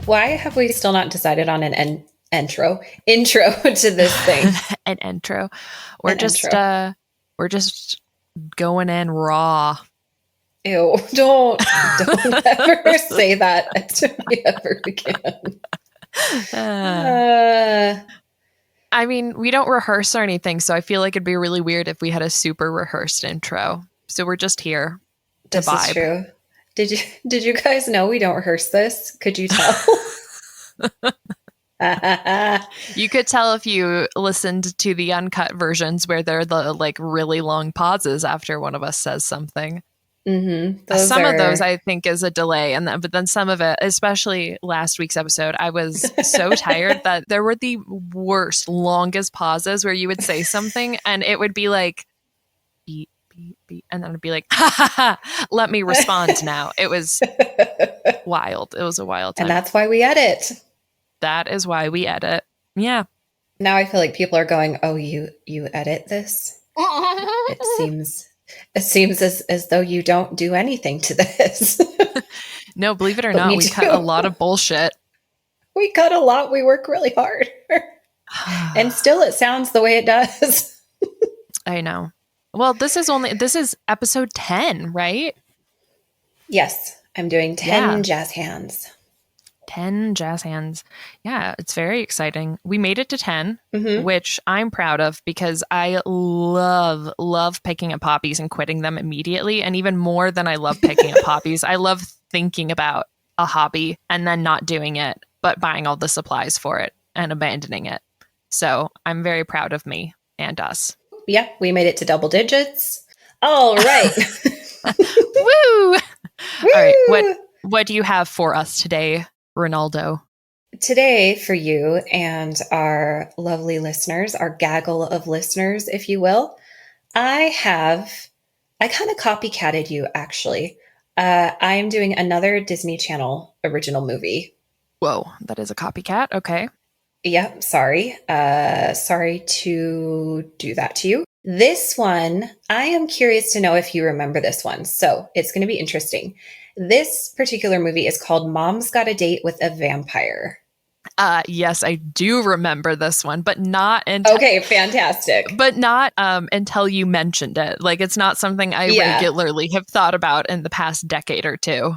Why have we still not decided on an intro to this thing? An intro. We're just going in raw. Ew, don't ever say that to me ever again. I mean, we don't rehearse or anything, so I feel like it'd be really weird if we had a super rehearsed intro. So we're just here to this vibe. Is true. Did you guys know we don't rehearse this? Could you tell? You could tell if you listened to the uncut versions where there are the like really long pauses after one of us says something. Mm-hmm. Some of those I think is a delay, but then some of it, especially last week's episode, I was so tired that there were the worst, longest pauses where you would say something and it would be like beep, beep, beep, and then it'd be like, ha ha ha, let me respond now. It was wild. It was a wild time. And that's why we edit. That is why we edit. Yeah. Now I feel like people are going, "Oh, you edit this?" It seems as though you don't do anything to this. No, believe it or not, we cut a lot of bullshit. We cut a lot. We work really hard. And still it sounds the way it does. I know. Well, this is episode 10, right? Yes. I'm doing 10 jazz hands. 10 jazz hands. Yeah, it's very exciting. We made it to 10, which I'm proud of because I love picking up hobbies and quitting them immediately. And even more than I love picking up hobbies, I love thinking about a hobby and then not doing it, but buying all the supplies for it and abandoning it. So I'm very proud of me and us. Yeah, we made it to double digits. All right. Woo! All right. What do you have for us today, Ronaldo? Today, for you and our lovely listeners, our gaggle of listeners, if you will, I kind of copycatted you, actually. I'm doing another Disney Channel original movie. Whoa, that is a copycat. Okay. Yep, sorry. Sorry to do that to you. This one, I am curious to know if you remember this one. So it's going to be interesting. This particular movie is called Mom's Got a Date with a Vampire. Yes, I do remember this one, but not until... Okay, fantastic. But not until you mentioned it. Like, it's not something I regularly have thought about in the past decade or two.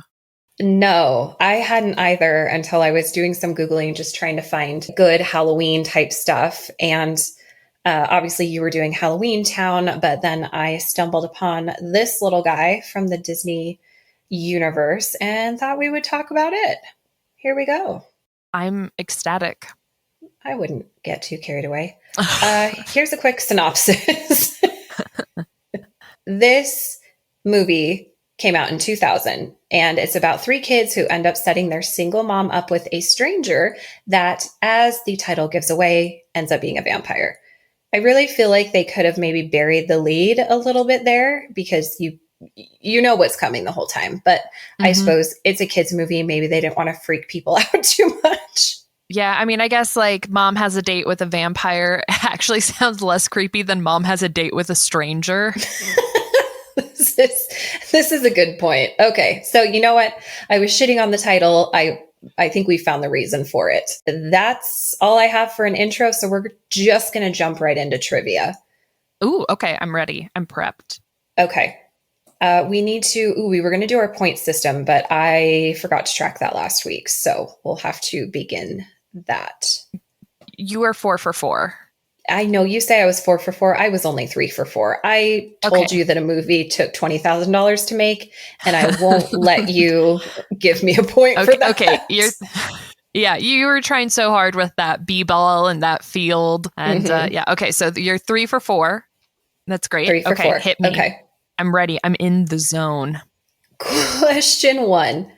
No, I hadn't either until I was doing some Googling, just trying to find good Halloween type stuff. And obviously you were doing Halloween Town, but then I stumbled upon this little guy from the Disney universe and thought we would talk about it. Here we go. I'm ecstatic. I wouldn't get too carried away. Here's a quick synopsis. This movie came out in 2000, and it's about 3 kids who end up setting their single mom up with a stranger that, as the title gives away, ends up being a vampire. I really feel like they could have maybe buried the lead a little bit there because you know what's coming the whole time. But I suppose it's a kids movie. Maybe they didn't want to freak people out too much. Yeah, I mean, I guess like Mom Has a Date with a Vampire actually sounds less creepy than Mom Has a Date with a Stranger. This is a good point. Okay, so you know what? I was shitting on the title. I think we found the reason for it. That's all I have for an intro, so we're just going to jump right into trivia. Ooh, okay, I'm ready. I'm prepped. Okay. We were going to do our point system, but I forgot to track that last week, so we'll have to begin that. You were 4 for 4. I know you say I was 4 for 4. I was only 3 for 4. I told you that a movie took $20,000 to make, and I won't let you give me a point for that. Okay, you were trying so hard with that b-ball and that field, and okay, so you're 3 for 4. That's great. 3 for 4. Hit me. Okay, I'm ready. I'm in the zone. Question 1.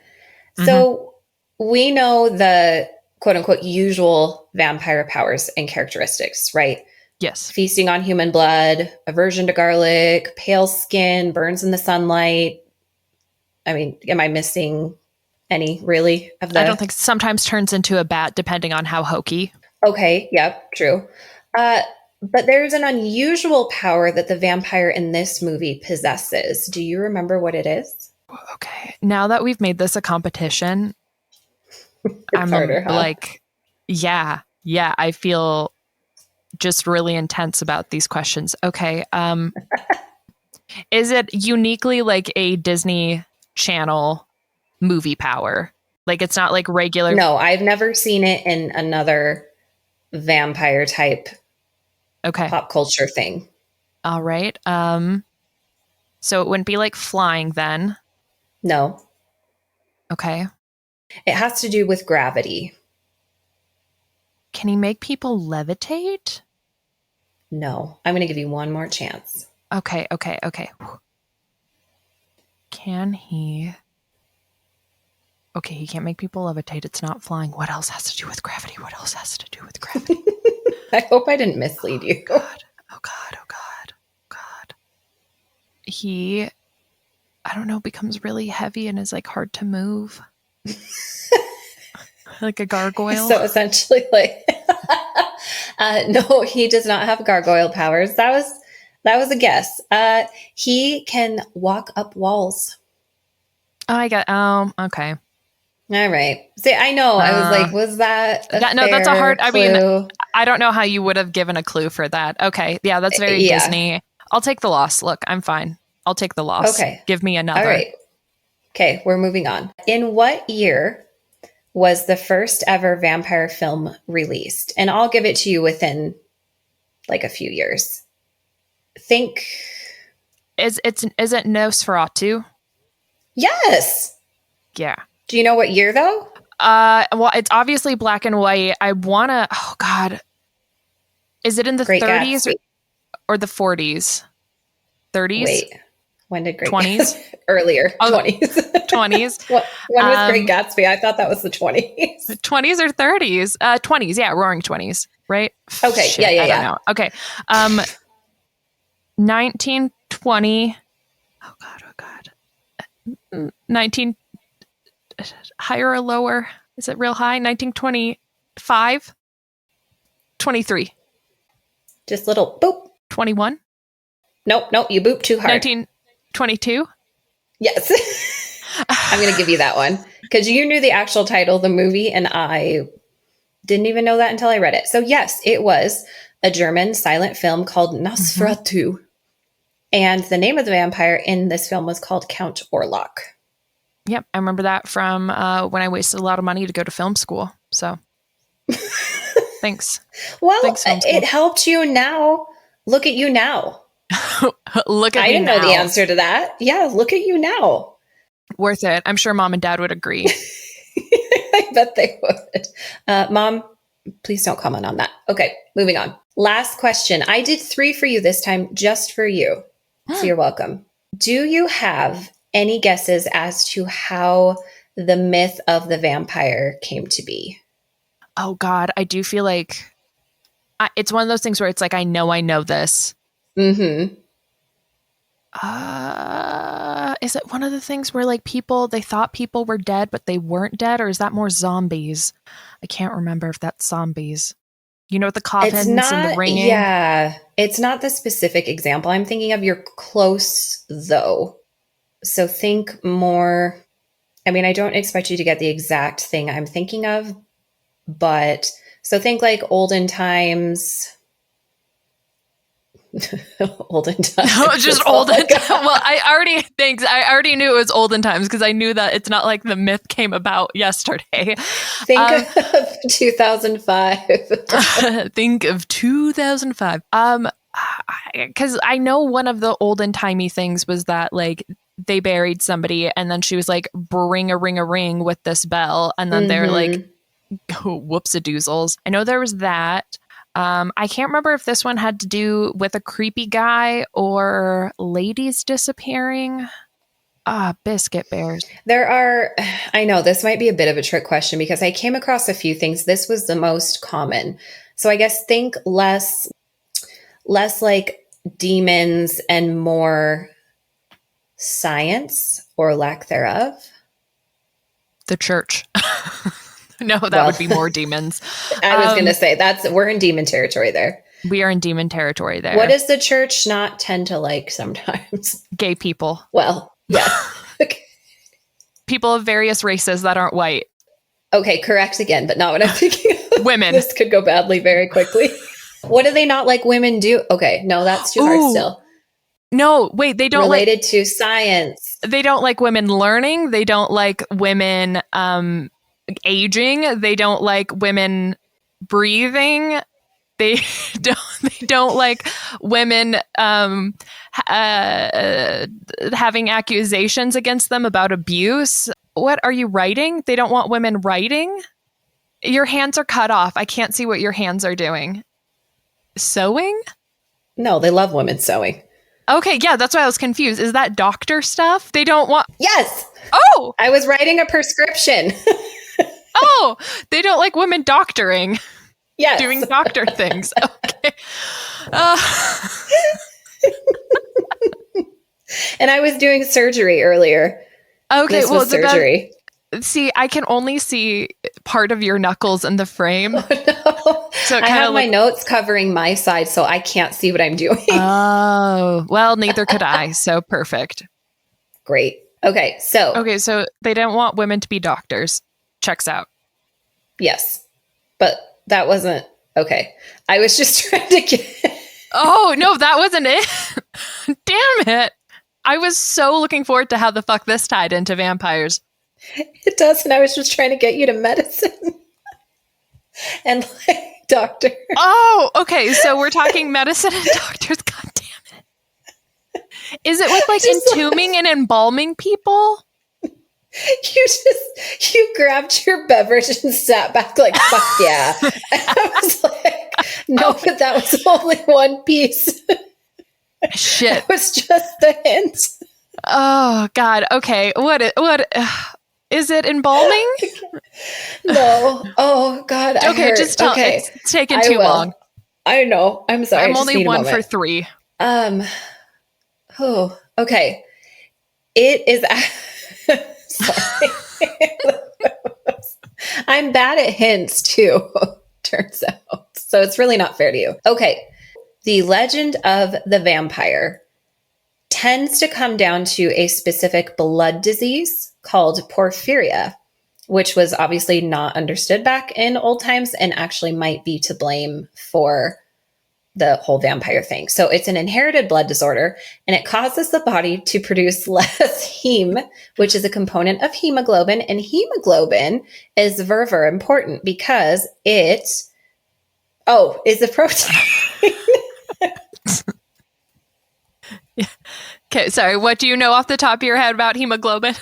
So we know the quote unquote usual vampire powers and characteristics, right? Yes. Feasting on human blood, aversion to garlic, pale skin, burns in the sunlight. I mean, am I missing any really of that? I don't think sometimes turns into a bat depending on how hokey. Okay. Yep. True. But there's an unusual power that the vampire in this movie possesses. Do you remember what it is? Okay. Now that we've made this a competition, It's harder, huh? like, yeah, I feel just really intense about these questions. Okay. Is it uniquely like a Disney Channel movie power? Like it's not like regular. No, I've never seen it in another vampire type Okay. pop culture thing. All right. So it wouldn't be like flying then. No, Okay. it has to do with gravity. Can he make people levitate? No, I'm going to give you one more chance. Okay. Can he? Okay, he can't make people levitate. It's not flying. What else has to do with gravity? I hope I didn't mislead you. Oh God. He, I don't know, becomes really heavy and is like hard to move. Like a gargoyle. So essentially, like, no, he does not have gargoyle powers. That was a guess. He can walk up walls. Oh, okay. All right. See, I know. I was like, was that no, that's a hard clue? I mean, I don't know how you would have given a clue for that. Okay. Yeah, that's very Disney. I'll take the loss. Look, I'm fine. I'll take the loss. Okay. Give me another. All right. Okay, we're moving on. In what year was the first ever vampire film released? And I'll give it to you within like a few years. Think. Is it Nosferatu? Yes. Yeah. Do you know what year though? Well, it's obviously black and white. I wanna. Oh God. Is it in the 30s or the 40s? 30s. Wait. When did Great 20s? Gatsby? Earlier. 20s. 20s. When was Great Gatsby? I thought that was the 20s. 20s or 30s? 20s. Yeah, roaring 20s. Right? Okay. Shit, yeah. I don't know. Okay. 1920. Oh God. 19. Higher or lower? Is it real high? 1925? 23. Just little boop. 21? Nope. You boop too hard. 1922? Yes. I'm going to give you that one because you knew the actual title of the movie and I didn't even know that until I read it. So yes, it was a German silent film called Nosferatu. Mm-hmm. And the name of the vampire in this film was called Count Orlok. Yep. I remember that from when I wasted a lot of money to go to film school. So thanks. Well, it helped you now. Look at you now. Look at I me didn't now. know the answer to that. Yeah, look at you now. Worth it. I'm sure mom and dad would agree. I bet they would. Mom, please don't comment on that. Okay, moving on. Last question. I did 3 for you this time, just for you. So you're welcome. Do you have any guesses as to how the myth of the vampire came to be? Oh, God. I do feel like it's one of those things where it's like, I know this. Mm-hmm. Is it one of the things where like they thought people were dead, but they weren't dead? Or is that more zombies? I can't remember if that's zombies. You know, with the coffins and the ringing? Yeah. It's not the specific example I'm thinking of. You're close, though. So think more. I mean, I don't expect you to get the exact thing I'm thinking of, but so think like olden times. Olden times. No, just olden times. Well, I already knew it was olden times because I knew that it's not like the myth came about yesterday. Think of 2005. Think of 2005. Because I know one of the olden timey things was that like they buried somebody and then she was like, bring a ring with this bell. And then they're like, whoops-a-doozles. I know there was that. I can't remember if this one had to do with a creepy guy or ladies disappearing. Biscuit bears. I know this might be a bit of a trick question because I came across a few things. This was the most common. So I guess think less like demons and more science or lack thereof. The church. No, that would be more demons. I was going to say we're in demon territory there. We are in demon territory there. What does the church not tend to like sometimes? Gay people. Well, yeah. People of various races that aren't white. Okay, correct again, but not what I'm thinking of. Women. This could go badly very quickly. What do they not like women do? Okay, no, that's too hard still. No, wait, they don't related to science. They don't like women learning. They don't like women aging. They don't like women breathing. They don't like women having accusations against them about abuse. What are you writing? They don't want women writing. Your hands are cut off. I can't see what your hands are doing. Sewing? No, they love women sewing. Okay, yeah, that's why I was confused. Is that doctor stuff? They don't want... Yes! Oh! I was writing a prescription. Oh! They don't like women doctoring. Yes. Doing doctor things. Okay. And I was doing surgery earlier. Okay, this was surgery. See, I can only see part of your knuckles in the frame. Oh, no. So I have my notes covering my side, so I can't see what I'm doing. Oh, well, neither could I. So perfect. Great. Okay, so they don't want women to be doctors. Checks out. Yes, but that wasn't okay. I was just trying to get. Oh no, that wasn't it. Damn it! I was so looking forward to how the fuck this tied into vampires. It does, and I was just trying to get you to medicine and like doctor. Oh, okay. So we're talking medicine and doctors. God damn it! Is it with like entombing and embalming people? You grabbed your beverage and sat back like, fuck yeah. And I was like, no, okay. But that was only one piece. Shit. It was just the hint. Oh God. Okay. What is it embalming? No. Oh God. Okay, just tell. Okay. It's taken too long. I know. I'm sorry. I'm only one for 3. Oh. Okay. It is. Sorry. I'm bad at hints too. Turns out. So it's really not fair to you. Okay. The legend of the vampire tends to come down to a specific blood disease called porphyria, which was obviously not understood back in old times and actually might be to blame for the whole vampire thing. So it's an inherited blood disorder, and it causes the body to produce less heme, which is a component of hemoglobin. And hemoglobin is very important because it is a protein. Yeah. Okay, sorry. What do you know off the top of your head about hemoglobin?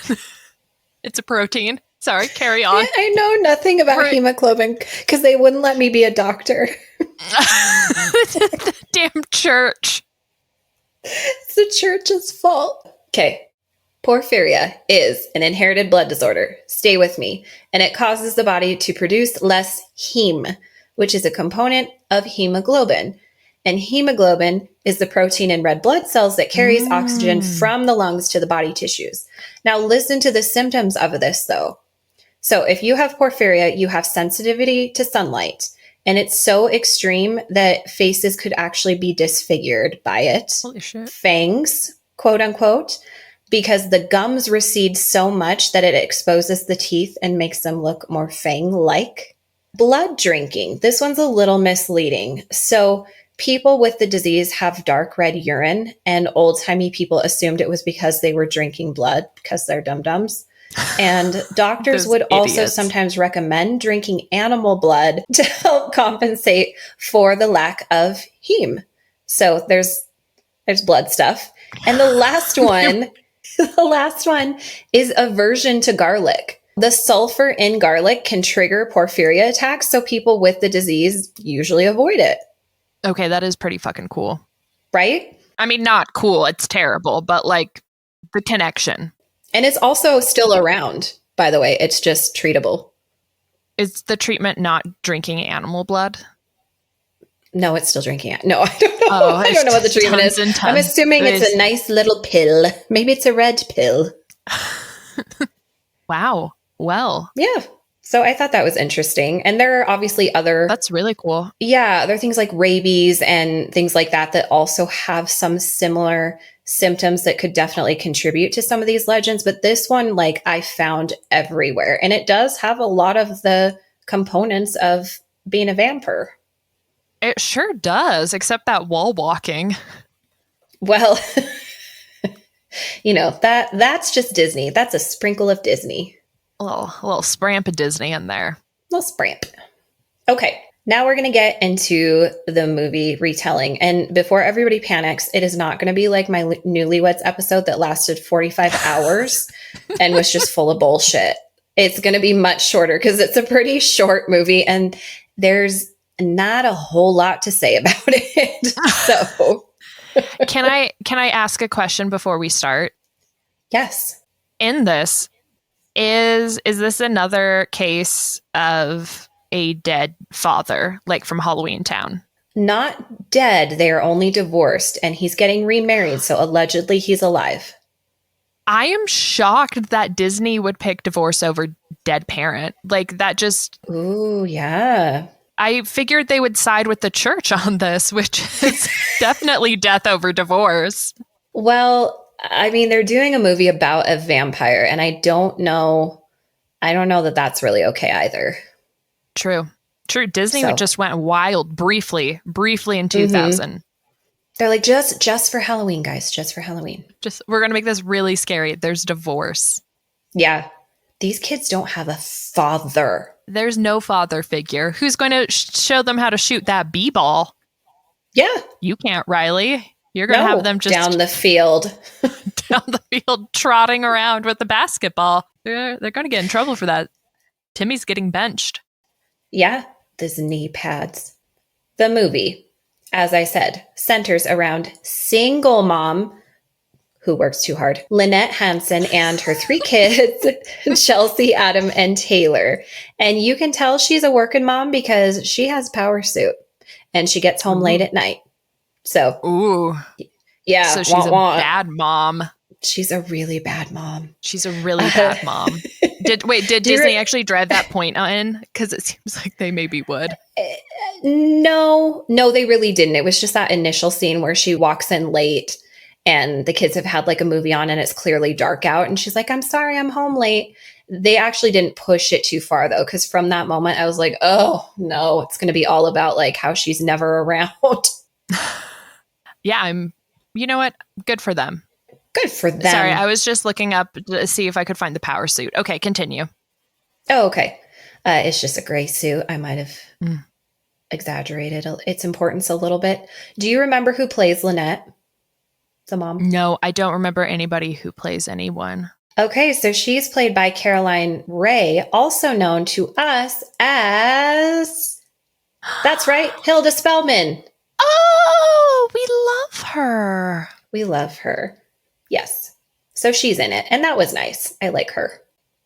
It's a protein. Sorry, carry on. I know nothing about hemoglobin because they wouldn't let me be a doctor. The damn church. It's the church's fault. Okay. Porphyria is an inherited blood disorder. Stay with me. And it causes the body to produce less heme, which is a component of hemoglobin. And hemoglobin is the protein in red blood cells that carries oxygen from the lungs to the body tissues. Now listen to the symptoms of this though. So if you have porphyria, you have sensitivity to sunlight, and it's so extreme that faces could actually be disfigured by it. Holy shit. Fangs, quote unquote, because the gums recede so much that it exposes the teeth and makes them look more fang-like. Blood drinking. This one's a little misleading. So people with the disease have dark red urine, and old-timey people assumed it was because they were drinking blood because they're dum-dums. And doctors would also sometimes recommend drinking animal blood to help compensate for the lack of heme. So there's blood stuff. And the last one is aversion to garlic. The sulfur in garlic can trigger porphyria attacks, so people with the disease usually avoid it. Okay, that is pretty fucking cool. Right? I mean, not cool, it's terrible, but like the connection. And it's also still around, by the way. It's just treatable. Is the treatment not drinking animal blood? No, it's still drinking it. No, I don't know. Oh, I don't know what the treatment is. I'm assuming it's a nice little pill. Maybe it's a red pill. Wow. Well. Yeah. So I thought that was interesting. And there are obviously other... That's really cool. Yeah. There are things like rabies and things like that that also have some similar symptoms that could definitely contribute to some of these legends, but this one, like, I found everywhere. And it does have a lot of the components of being a vampire. It sure does, except that wall walking. Well, that's just Disney. That's a sprinkle of Disney. A little spramp of Disney in there. A little spramp. Okay. Now we're going to get into the movie retelling. And before everybody panics, it is not going to be like my Newlyweds episode that lasted 45 hours and was just full of bullshit. It's going to be much shorter because it's a pretty short movie and there's not a whole lot to say about it. So Can I ask a question before we start? Yes. In this, is this another case of a dead father, like from Halloween Town? Not dead. They are only divorced and he's getting remarried. So allegedly he's alive. I am shocked that Disney would pick divorce over dead parent. Like that just... Ooh, yeah. I figured they would side with the church on this, which is definitely death over divorce. Well, I mean, they're doing a movie about a vampire and I don't know that that's really okay either. True. Disney just went wild briefly in 2000. Mm-hmm. They're like, just for Halloween, guys, just for Halloween. We're going to make this really scary. There's divorce. Yeah. These kids don't have a father. There's no father figure. Who's going to show them how to shoot that b-ball? Yeah. You can't, Riley. You're going to have them just... down the field. Down the field, trotting around with the basketball. They're going to get in trouble for that. Timmy's getting benched. Yeah, those knee pads. The movie, as I said, centers around single mom who works too hard, Lynette Hansen, and her 3 kids, Chelsea, Adam, and Taylor. And you can tell she's a working mom because she has a power suit and she gets home late at night. So, ooh, yeah, so she's a bad mom. She's a really bad mom. She's a really bad mom. Did Disney actually drive that point in? Because it seems like they maybe would. No, they really didn't. It was just that initial scene where she walks in late and the kids have had like a movie on and it's clearly dark out. And she's like, I'm sorry, I'm home late. They actually didn't push it too far though. Cause from that moment I was like, oh no, it's going to be all about like how she's never around. Yeah. You know what? Good for them. Good for them. Sorry, I was just looking up to see if I could find the power suit. Okay, continue. Oh, okay. It's just a gray suit. I might have exaggerated its importance a little bit. Do you remember who plays Lynette, the mom? No, I don't remember anybody who plays anyone. Okay, so she's played by Caroline Rhea, also known to us as... That's right, Hilda Spellman. Oh, we love her. We love her. Yes. So she's in it. And that was nice. I like her.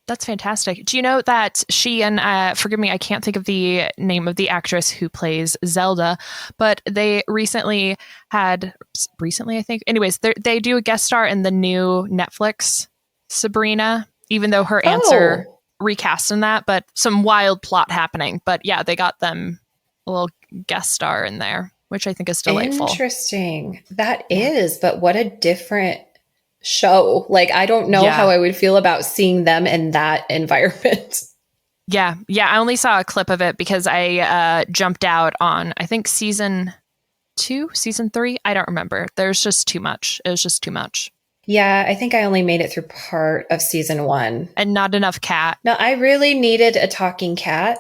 That's fantastic. Do you know that she and, forgive me, I can't think of the name of the actress who plays Zelda, but they recently, I think. Anyways, they do a guest star in the new Netflix Sabrina, even though her aunts are recast in that, but some wild plot happening. But yeah, they got them a little guest star in there, which I think is delightful. Interesting. That is, but what a different show. Like, I don't know how I would feel about seeing them in that environment. Yeah. I only saw a clip of it because I jumped out on, I think, season 2, season 3. I don't remember. There's just too much. It was just too much. Yeah, I think I only made it through part of season 1. And not enough cat. No, I really needed a talking cat.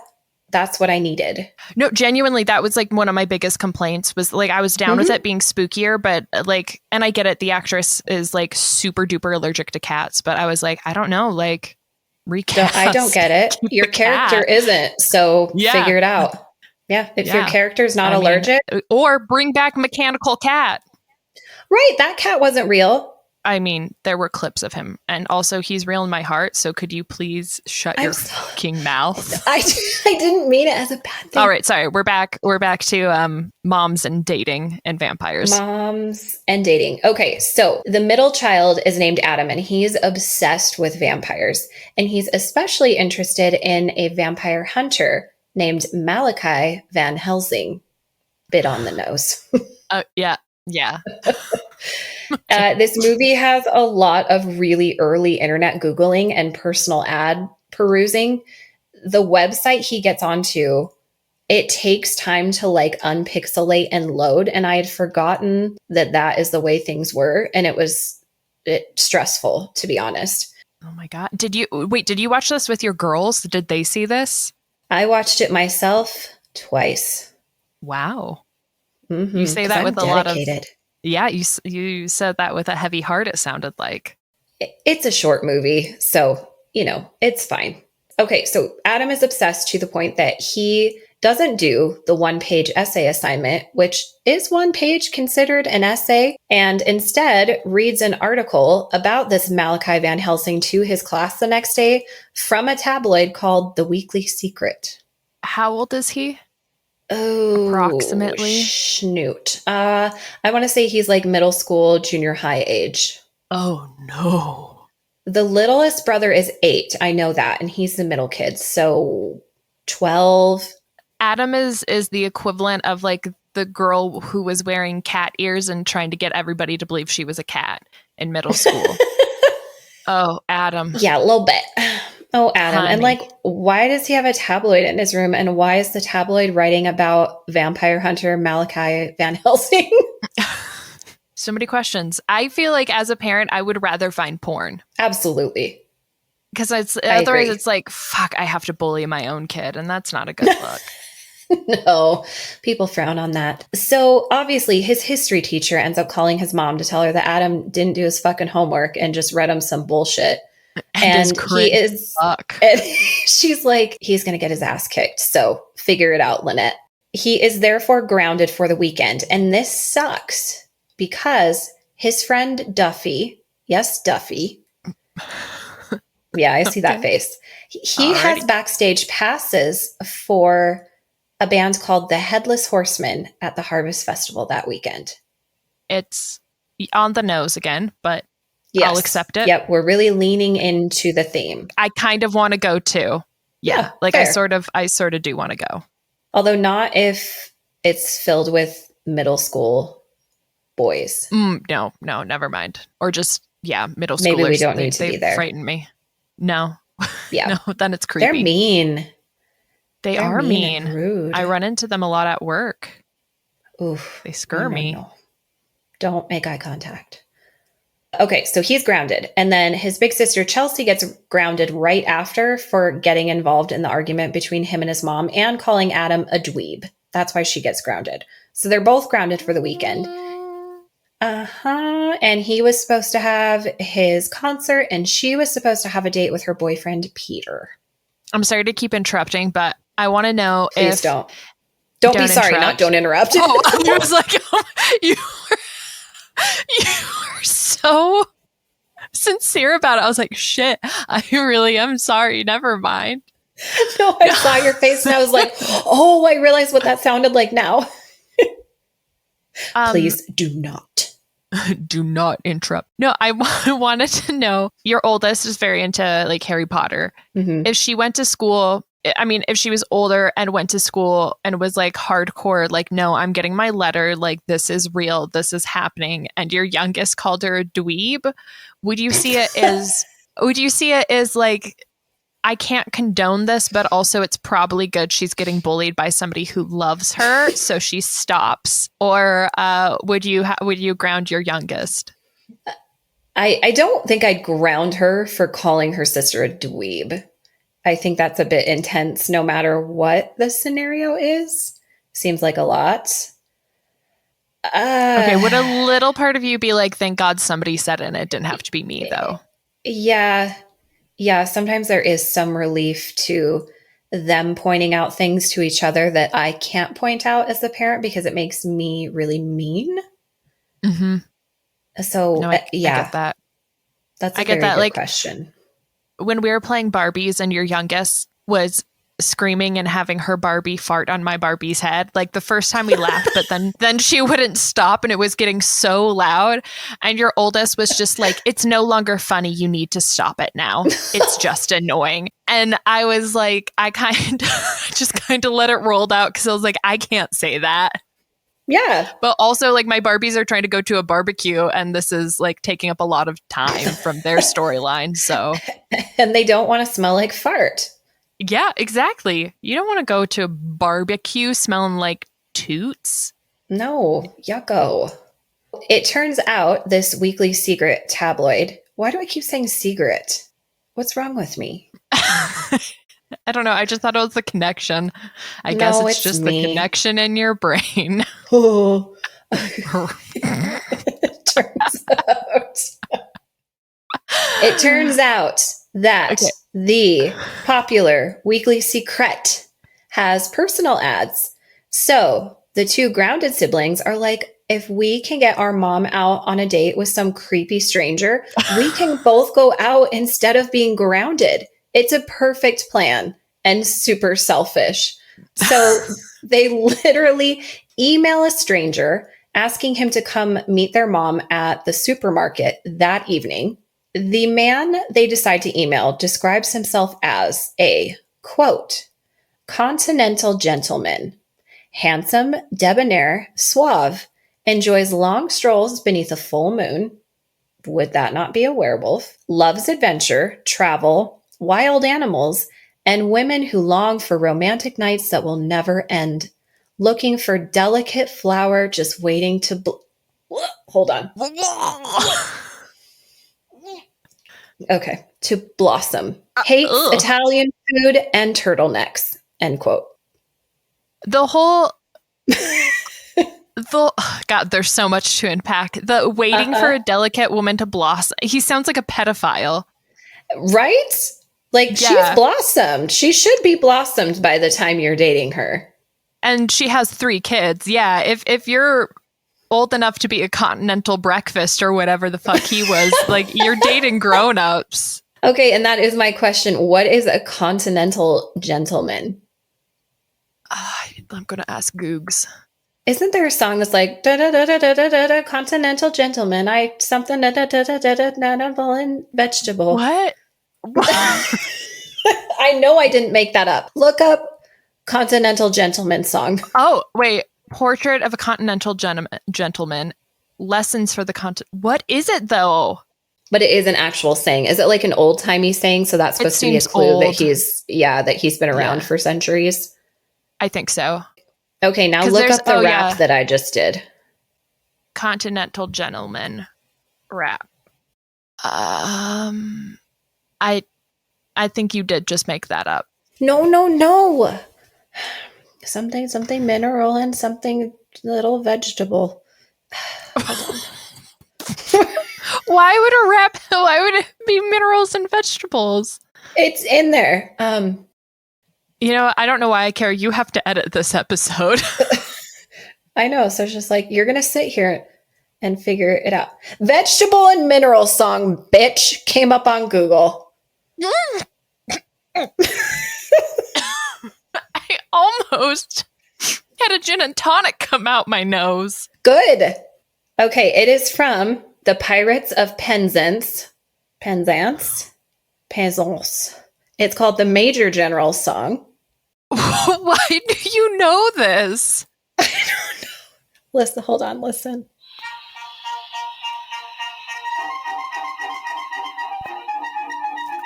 That's what I needed. No, genuinely, that was like one of my biggest complaints was like I was down with it being spookier, but like, and I get it. The actress is like super duper allergic to cats, but I was like, I don't know, like recast. I don't get it. Your character isn't, so figure it out. Yeah, if your character's not allergic. Or bring back mechanical cat. Right, that cat wasn't real. I mean, there were clips of him, and also he's real in my heart. So could you please shut your fucking mouth? I didn't mean it as a bad thing. All right, sorry. We're back to moms and dating and vampires. Moms and dating. Okay, so the middle child is named Adam, and he's obsessed with vampires, and he's especially interested in a vampire hunter named Malachi Van Helsing. Bit on the nose. Yeah. This movie has a lot of really early internet Googling and personal ad perusing. The website he gets onto, it takes time to like unpixelate and load. And I had forgotten that that is the way things were. And it was stressful, to be honest. Oh my God. Did you watch this with your girls? Did they see this? I watched it myself twice. Wow. Mm-hmm, you say that with I'm a lot of, dedicated. yeah, you said that with a heavy heart, it sounded like. It's a short movie, so, it's fine. Okay, so Adam is obsessed to the point that he doesn't do the 1-page essay assignment, which is 1 page considered an essay, and instead reads an article about this Malachi Van Helsing to his class the next day from a tabloid called The Weekly Secret. How old is he? Oh, approximately. Schnoot. I want to say he's like middle school, junior high age. Oh no. The littlest brother is 8. I know that. And he's the middle kid. So 12. Adam is the equivalent of like the girl who was wearing cat ears and trying to get everybody to believe she was a cat in middle school. Oh, Adam. Yeah, a little bit. Oh, Adam. Honey. And like, why does he have a tabloid in his room? And why is the tabloid writing about vampire hunter Malachi Van Helsing? So many questions. I feel like as a parent, I would rather find porn. Absolutely. Because otherwise it's like, fuck, I have to bully my own kid. And that's not a good look. No, people frown on that. So obviously his history teacher ends up calling his mom to tell her that Adam didn't do his fucking homework and just read him some bullshit. And he is, and she's like, he's going to get his ass kicked. So figure it out, Lynette. He is therefore grounded for the weekend. And this sucks because his friend Duffy, yes, Duffy. Yeah, I see that face. He has backstage passes for a band called the Headless Horsemen at the Harvest Festival that weekend. It's on the nose again, but yes. I'll accept it. Yep, we're really leaning into the theme. I kind of want to go too. Yeah, like fair. I sort of do want to go. Although not if it's filled with middle school boys. No, never mind. Or just, middle schoolers. Maybe we don't need to be there. They frighten me. No. Yeah. No, then it's creepy. They're mean. They are mean. And rude. I run into them a lot at work. Oof. They scare me. No. Don't make eye contact. Okay, so he's grounded. And then his big sister, Chelsea, gets grounded right after for getting involved in the argument between him and his mom and calling Adam a dweeb. That's why she gets grounded. So they're both grounded for the weekend. And he was supposed to have his concert and she was supposed to have a date with her boyfriend, Peter. I'm sorry to keep interrupting, but I want to know Please don't. Don't be sorry, not don't interrupt. Oh, I was like, you were so sincere about it. I was like, shit, I really am sorry. Never mind. No, I saw your face and I was like, oh, I realize what that sounded like now. Please do not. Do not interrupt. No, I wanted to know, your oldest is very into like Harry Potter. Mm-hmm. If she went to school, if she was older and went to school and was like hardcore, like, no, I'm getting my letter, like this is real, this is happening, and your youngest called her a dweeb, would you see it as like, I can't condone this, but also it's probably good she's getting bullied by somebody who loves her, so she stops? Or would you ground your youngest? I don't think I'd ground her for calling her sister a dweeb. I think that's a bit intense no matter what the scenario is. Seems like a lot. Okay, would a little part of you be like, thank God somebody said it and it didn't have to be me, though? Yeah, sometimes there is some relief to them pointing out things to each other that I can't point out as a parent because it makes me really mean. Mm-hmm. So, no, I get that. That's a very good question. When we were playing Barbies and your youngest was screaming and having her Barbie fart on my Barbie's head, like the first time we laughed, but then she wouldn't stop and it was getting so loud, and your oldest was just like, it's no longer funny, you need to stop it now, it's just annoying. And I was like, I just kind of let it roll out because I was like, I can't say that. Yeah. But also, like, my Barbies are trying to go to a barbecue, and this is like taking up a lot of time from their storyline. So, And they don't want to smell like fart. yeah, exactly. You don't want to go to a barbecue smelling like toots. No, yucko. It turns out this Weekly Secret tabloid. Why do I keep saying secret? What's wrong with me? I don't know. I just thought it was the connection. I guess No, it's it's just the me. connection in your brain. Oh. It turns out that Okay. the popular Weekly Secret has personal ads. So the two grounded siblings are like, if we can get our mom out on a date with some creepy stranger, we can both go out instead of being grounded. It's a perfect plan and super selfish. So they literally email a stranger asking him to come meet their mom at the supermarket that evening. The man they decide to email describes himself as a, quote, continental gentleman, handsome, debonair, suave, enjoys long strolls beneath a full moon. Would that not be a werewolf? Loves adventure, travel, wild animals, and women who long for romantic nights that will never end. Looking for delicate flower just waiting to hold on. Okay, to blossom. Hates Ugh. Italian food and turtlenecks. End quote. The whole God, there's so much to unpack. The waiting for a delicate woman to blossom. He sounds like a pedophile. Right? Like she's blossomed. She should be blossomed by the time you're dating her. And she has 3 kids. Yeah, if you're old enough to be a continental breakfast or whatever the fuck he was, like, you're dating grown-ups. Okay, and that is my question. What is a continental gentleman? I'm going to ask Googs. Isn't there a song that's like da da da da da da da continental gentleman? I something da da da da da da da vegetable. What? I know I didn't make that up. Look up continental gentleman song. Oh, wait. Portrait of a continental gentleman. Lessons for the continent. What is it, though? But it is an actual saying. Is it like an old-timey saying? So that's supposed to be a clue old. that he's been around for centuries? I think so. Okay, now look up the rap that I just did. Continental gentleman rap. I think you did just make that up. No. Something mineral and something little vegetable. Why would it be minerals and vegetables? It's in there. You know, I don't know why I care. You have to edit this episode. I know. So it's just like, you're going to sit here and figure it out. Vegetable and mineral song, bitch, came up on Google. I almost had a gin and tonic come out my nose. Good. Okay, it is from the Pirates of Penzance. Penzance? It's called the Major General song. Why do you know this? I don't know. Listen, hold on, listen.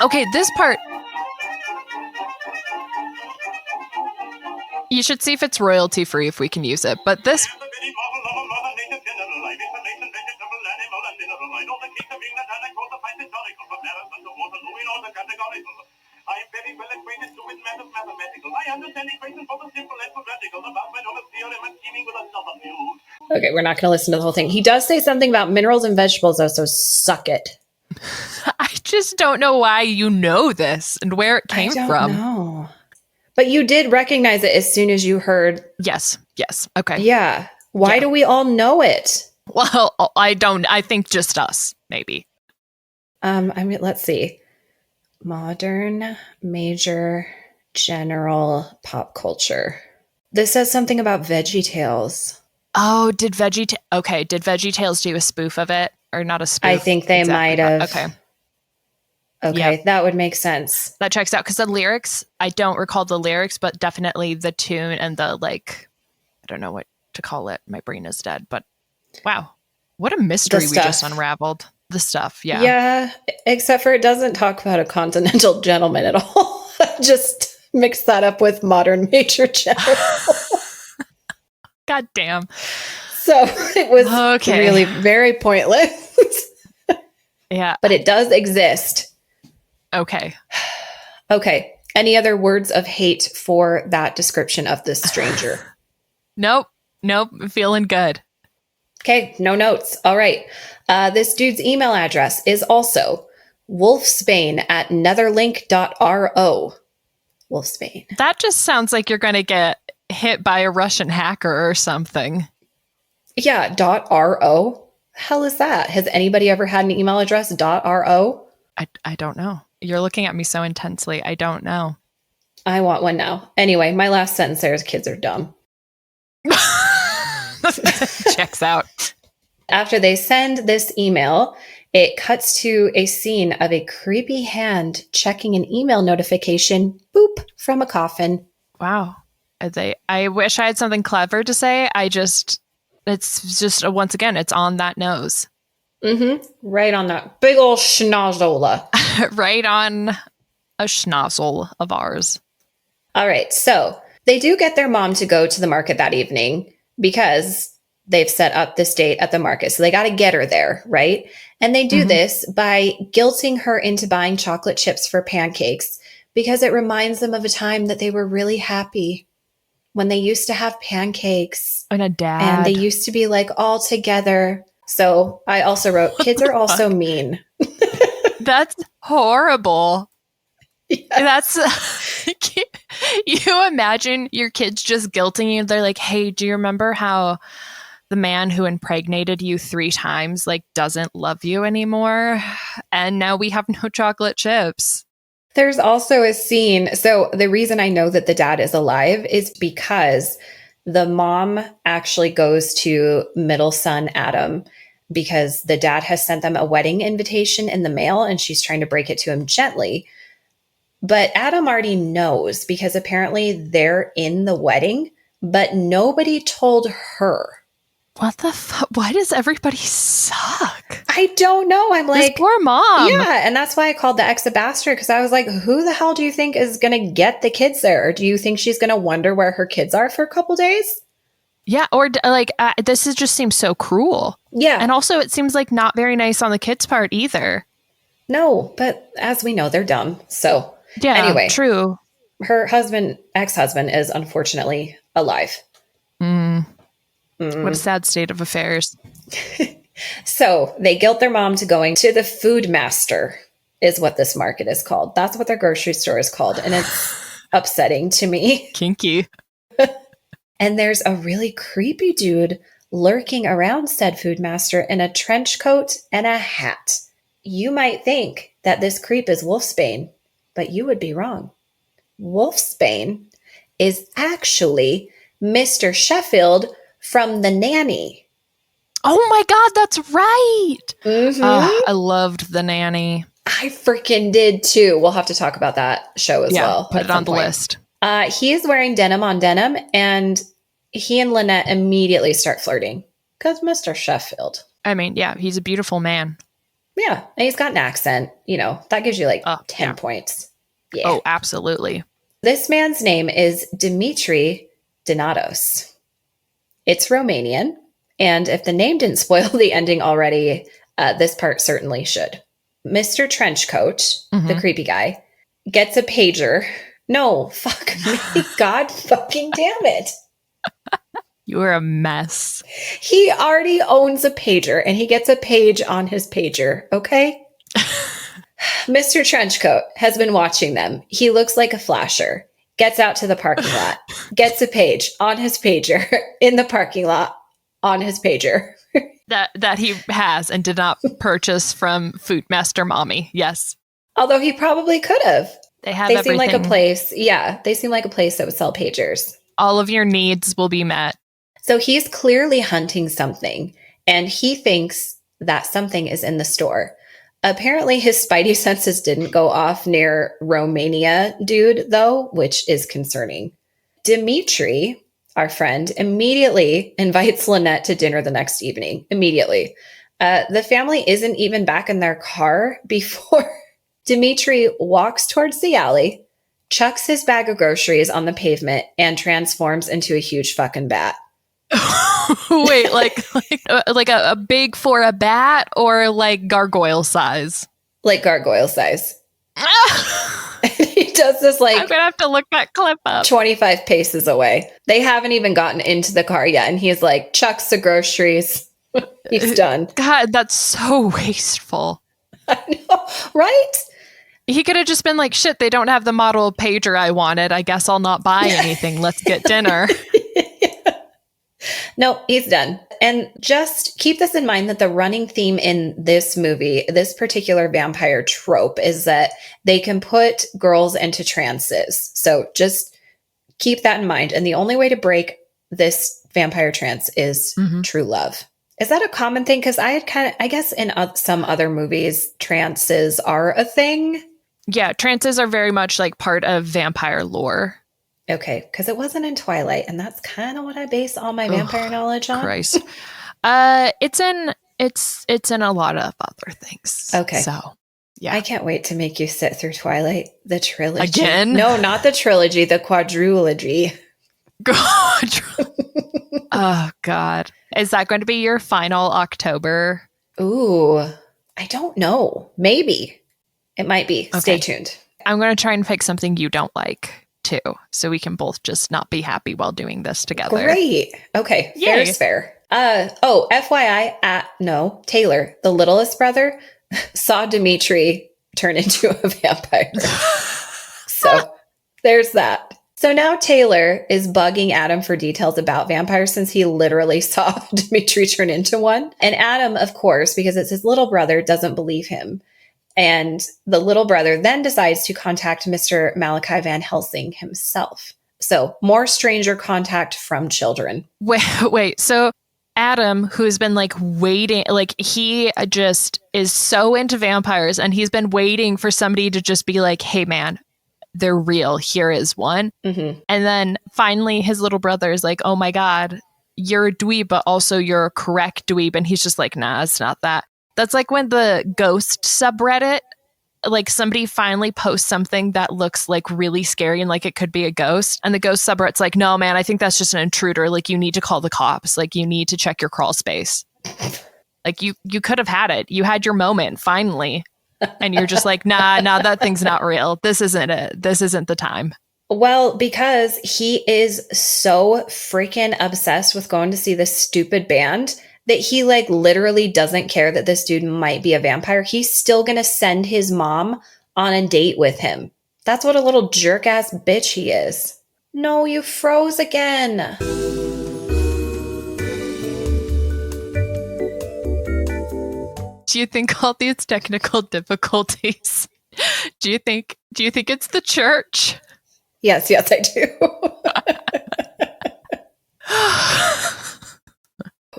Okay, this part. You should see if it's royalty free if we can use it. But this. Okay, we're not going to listen to the whole thing. He does say something about minerals and vegetables, though, so suck it. I just don't know why you know this and where it came from. No. But you did recognize it as soon as you heard. Yes. Okay. Yeah. Why do we all know it? Well, I don't. I think just us, maybe. I mean, let's see. Modern, major, general, pop culture. This says something about VeggieTales. Oh, did VeggieTales do a spoof of it? Or not a spoof? I think they might have. Okay, yep. That would make sense. That checks out, because the lyrics, I don't recall the lyrics, but definitely the tune and the, like, I don't know what to call it My Brain is Dead. But wow, what a mystery we just unraveled. The stuff, yeah. Yeah, except for it doesn't talk about a continental gentleman at all. Just mix that up with modern major general. God damn. So it was really very pointless. Yeah. But it does exist. Okay. Okay. Any other words of hate for that description of this stranger? Nope. Feeling good. Okay. No notes. All right. This dude's email address is also wolfsbane@netherlink.ro. Wolfsbane. That just sounds like you're going to get hit by a Russian hacker or something. Yeah. .ro. Hell is that? Has anybody ever had an email address .ro? I don't know. You're looking at me so intensely. I don't know. I want one now. Anyway, my last sentence there is kids are dumb. Checks out. After they send this email, it cuts to a scene of a creepy hand checking an email notification, boop, from a coffin. Wow. I wish I had something clever to say. It's just, once again, it's on that nose. Mm-hmm. Right on that big old schnozola. Right on a schnozzle of ours. All right. So they do get their mom to go to the market that evening because they've set up this date at the market. So they got to get her there, right? And they do this by guilting her into buying chocolate chips for pancakes because it reminds them of a time that they were really happy when they used to have pancakes. And a dad. And they used to be like all together. So I also wrote, kids are also mean. That's horrible. Yes. That's you imagine your kids just guilting you. They're like, hey, do you remember how the man who impregnated you 3 times doesn't love you anymore? And now we have no chocolate chips. There's also a scene. So the reason I know that the dad is alive is because the mom actually goes to middle son Adam because the dad has sent them a wedding invitation in the mail and she's trying to break it to him gently. But Adam already knows because apparently they're in the wedding, but nobody told her. What the fuck? Why does everybody suck? I don't know. I'm like, this poor mom. Yeah. And that's why I called the ex a bastard because I was like, who the hell do you think is going to get the kids there? Or do you think she's going to wonder where her kids are for a couple days? Yeah. Or this just seems so cruel. Yeah. And also it seems like not very nice on the kids' part either. No, but as we know, they're dumb. So yeah, anyway, true. Her ex-husband is unfortunately alive. What a sad state of affairs. So they guilt their mom to going to the Food Master is what this market is called. That's what their grocery store is called. And it's upsetting to me. Kinky. And there's a really creepy dude lurking around said Food Master in a trench coat and a hat. You might think that this creep is Wolfsbane, but you would be wrong. Wolfsbane is actually Mr. Sheffield from The Nanny. Oh my God, that's right. I loved The Nanny. I freaking did too. We'll have to talk about that show as well. Put it on the list. He is wearing denim on denim, and he and Lynette immediately start flirting because Mr. Sheffield. I mean, yeah, he's a beautiful man. Yeah, and he's got an accent. That gives you 10 points. Yeah. Oh, absolutely. This man's name is Dimitri Donatos. It's Romanian, and if the name didn't spoil the ending already, this part certainly should. Mr. Trenchcoat, the creepy guy, gets a pager. No, fuck me. God fucking damn it. You are a mess. He already owns a pager, and he gets a page on his pager, okay? Mr. Trenchcoat has been watching them. He looks like a flasher. Gets out to the parking lot. Gets a page on his pager in the parking lot on his pager. that he has and did not purchase from Foodmaster Mommy. Yes. Although he probably could have. They seem like a place. Yeah, they seem like a place that would sell pagers. All of your needs will be met. So he's clearly hunting something, and he thinks that something is in the store. Apparently, his spidey senses didn't go off near Romania dude, though, which is concerning. Dimitri our friend, immediately invites Lynette to dinner the next evening. Immediately. The family isn't even back in their car before Dimitri walks towards the alley, chucks his bag of groceries on the pavement, and transforms into a huge fucking bat. Wait, like a big for a bat or like gargoyle size? Like gargoyle size. He does this like I'm gonna have to look that clip up. 25 paces away. They haven't even gotten into the car yet, and he's like chucks the groceries. He's done. God, that's so wasteful. I know, right? He could have just been like, shit, they don't have the model pager I wanted. I guess I'll not buy anything. Let's get dinner. No, he's done. And just keep this in mind that the running theme in this movie, this particular vampire trope, is that they can put girls into trances. So just keep that in mind. And the only way to break this vampire trance is true love. Is that a common thing? Because I guess in some other movies, trances are a thing. Yeah, trances are very much like part of vampire lore. Okay, because it wasn't in Twilight, and that's kind of what I base all my vampire knowledge on. Christ. It's in a lot of other things. Okay. So, yeah. I can't wait to make you sit through Twilight, the trilogy. Again? No, not the trilogy, the quadrilogy. God. Oh, God. Is that going to be your final October? Ooh, I don't know. Maybe. It might be. Okay. Stay tuned. I'm going to try and pick something you don't like, too, so we can both just not be happy while doing this together. Great. Okay. Fair is fair. FYI, Taylor, the littlest brother, saw Dimitri turn into a vampire. So there's that. So now Taylor is bugging Adam for details about vampires since he literally saw Dimitri turn into one. And Adam, of course, because it's his little brother, doesn't believe him. And the little brother then decides to contact Mr. Malachi Van Helsing himself. So more stranger contact from children. Wait. So Adam, who's been like waiting, like he just is so into vampires and he's been waiting for somebody to just be like, hey, man, they're real. Here is one. And then finally his little brother is like, oh, my God, you're a dweeb, but also you're a correct dweeb. And he's just like, nah, it's not that. That's like when the ghost subreddit, like somebody finally posts something that looks like really scary and like it could be a ghost. And the ghost subreddit's like, no, man, I think that's just an intruder. Like you need to call the cops. Like you need to check your crawl space. Like you could have had it. You had your moment finally. And you're just like, nah, that thing's not real. This isn't it. This isn't the time. Well, because he is so freaking obsessed with going to see this stupid band that he like literally doesn't care that this dude might be a vampire. He's still going to send his mom on a date with him. That's what a little jerk ass bitch he is. No, you froze again. Do you think all these technical difficulties, do you think it's the church? Yes, I do.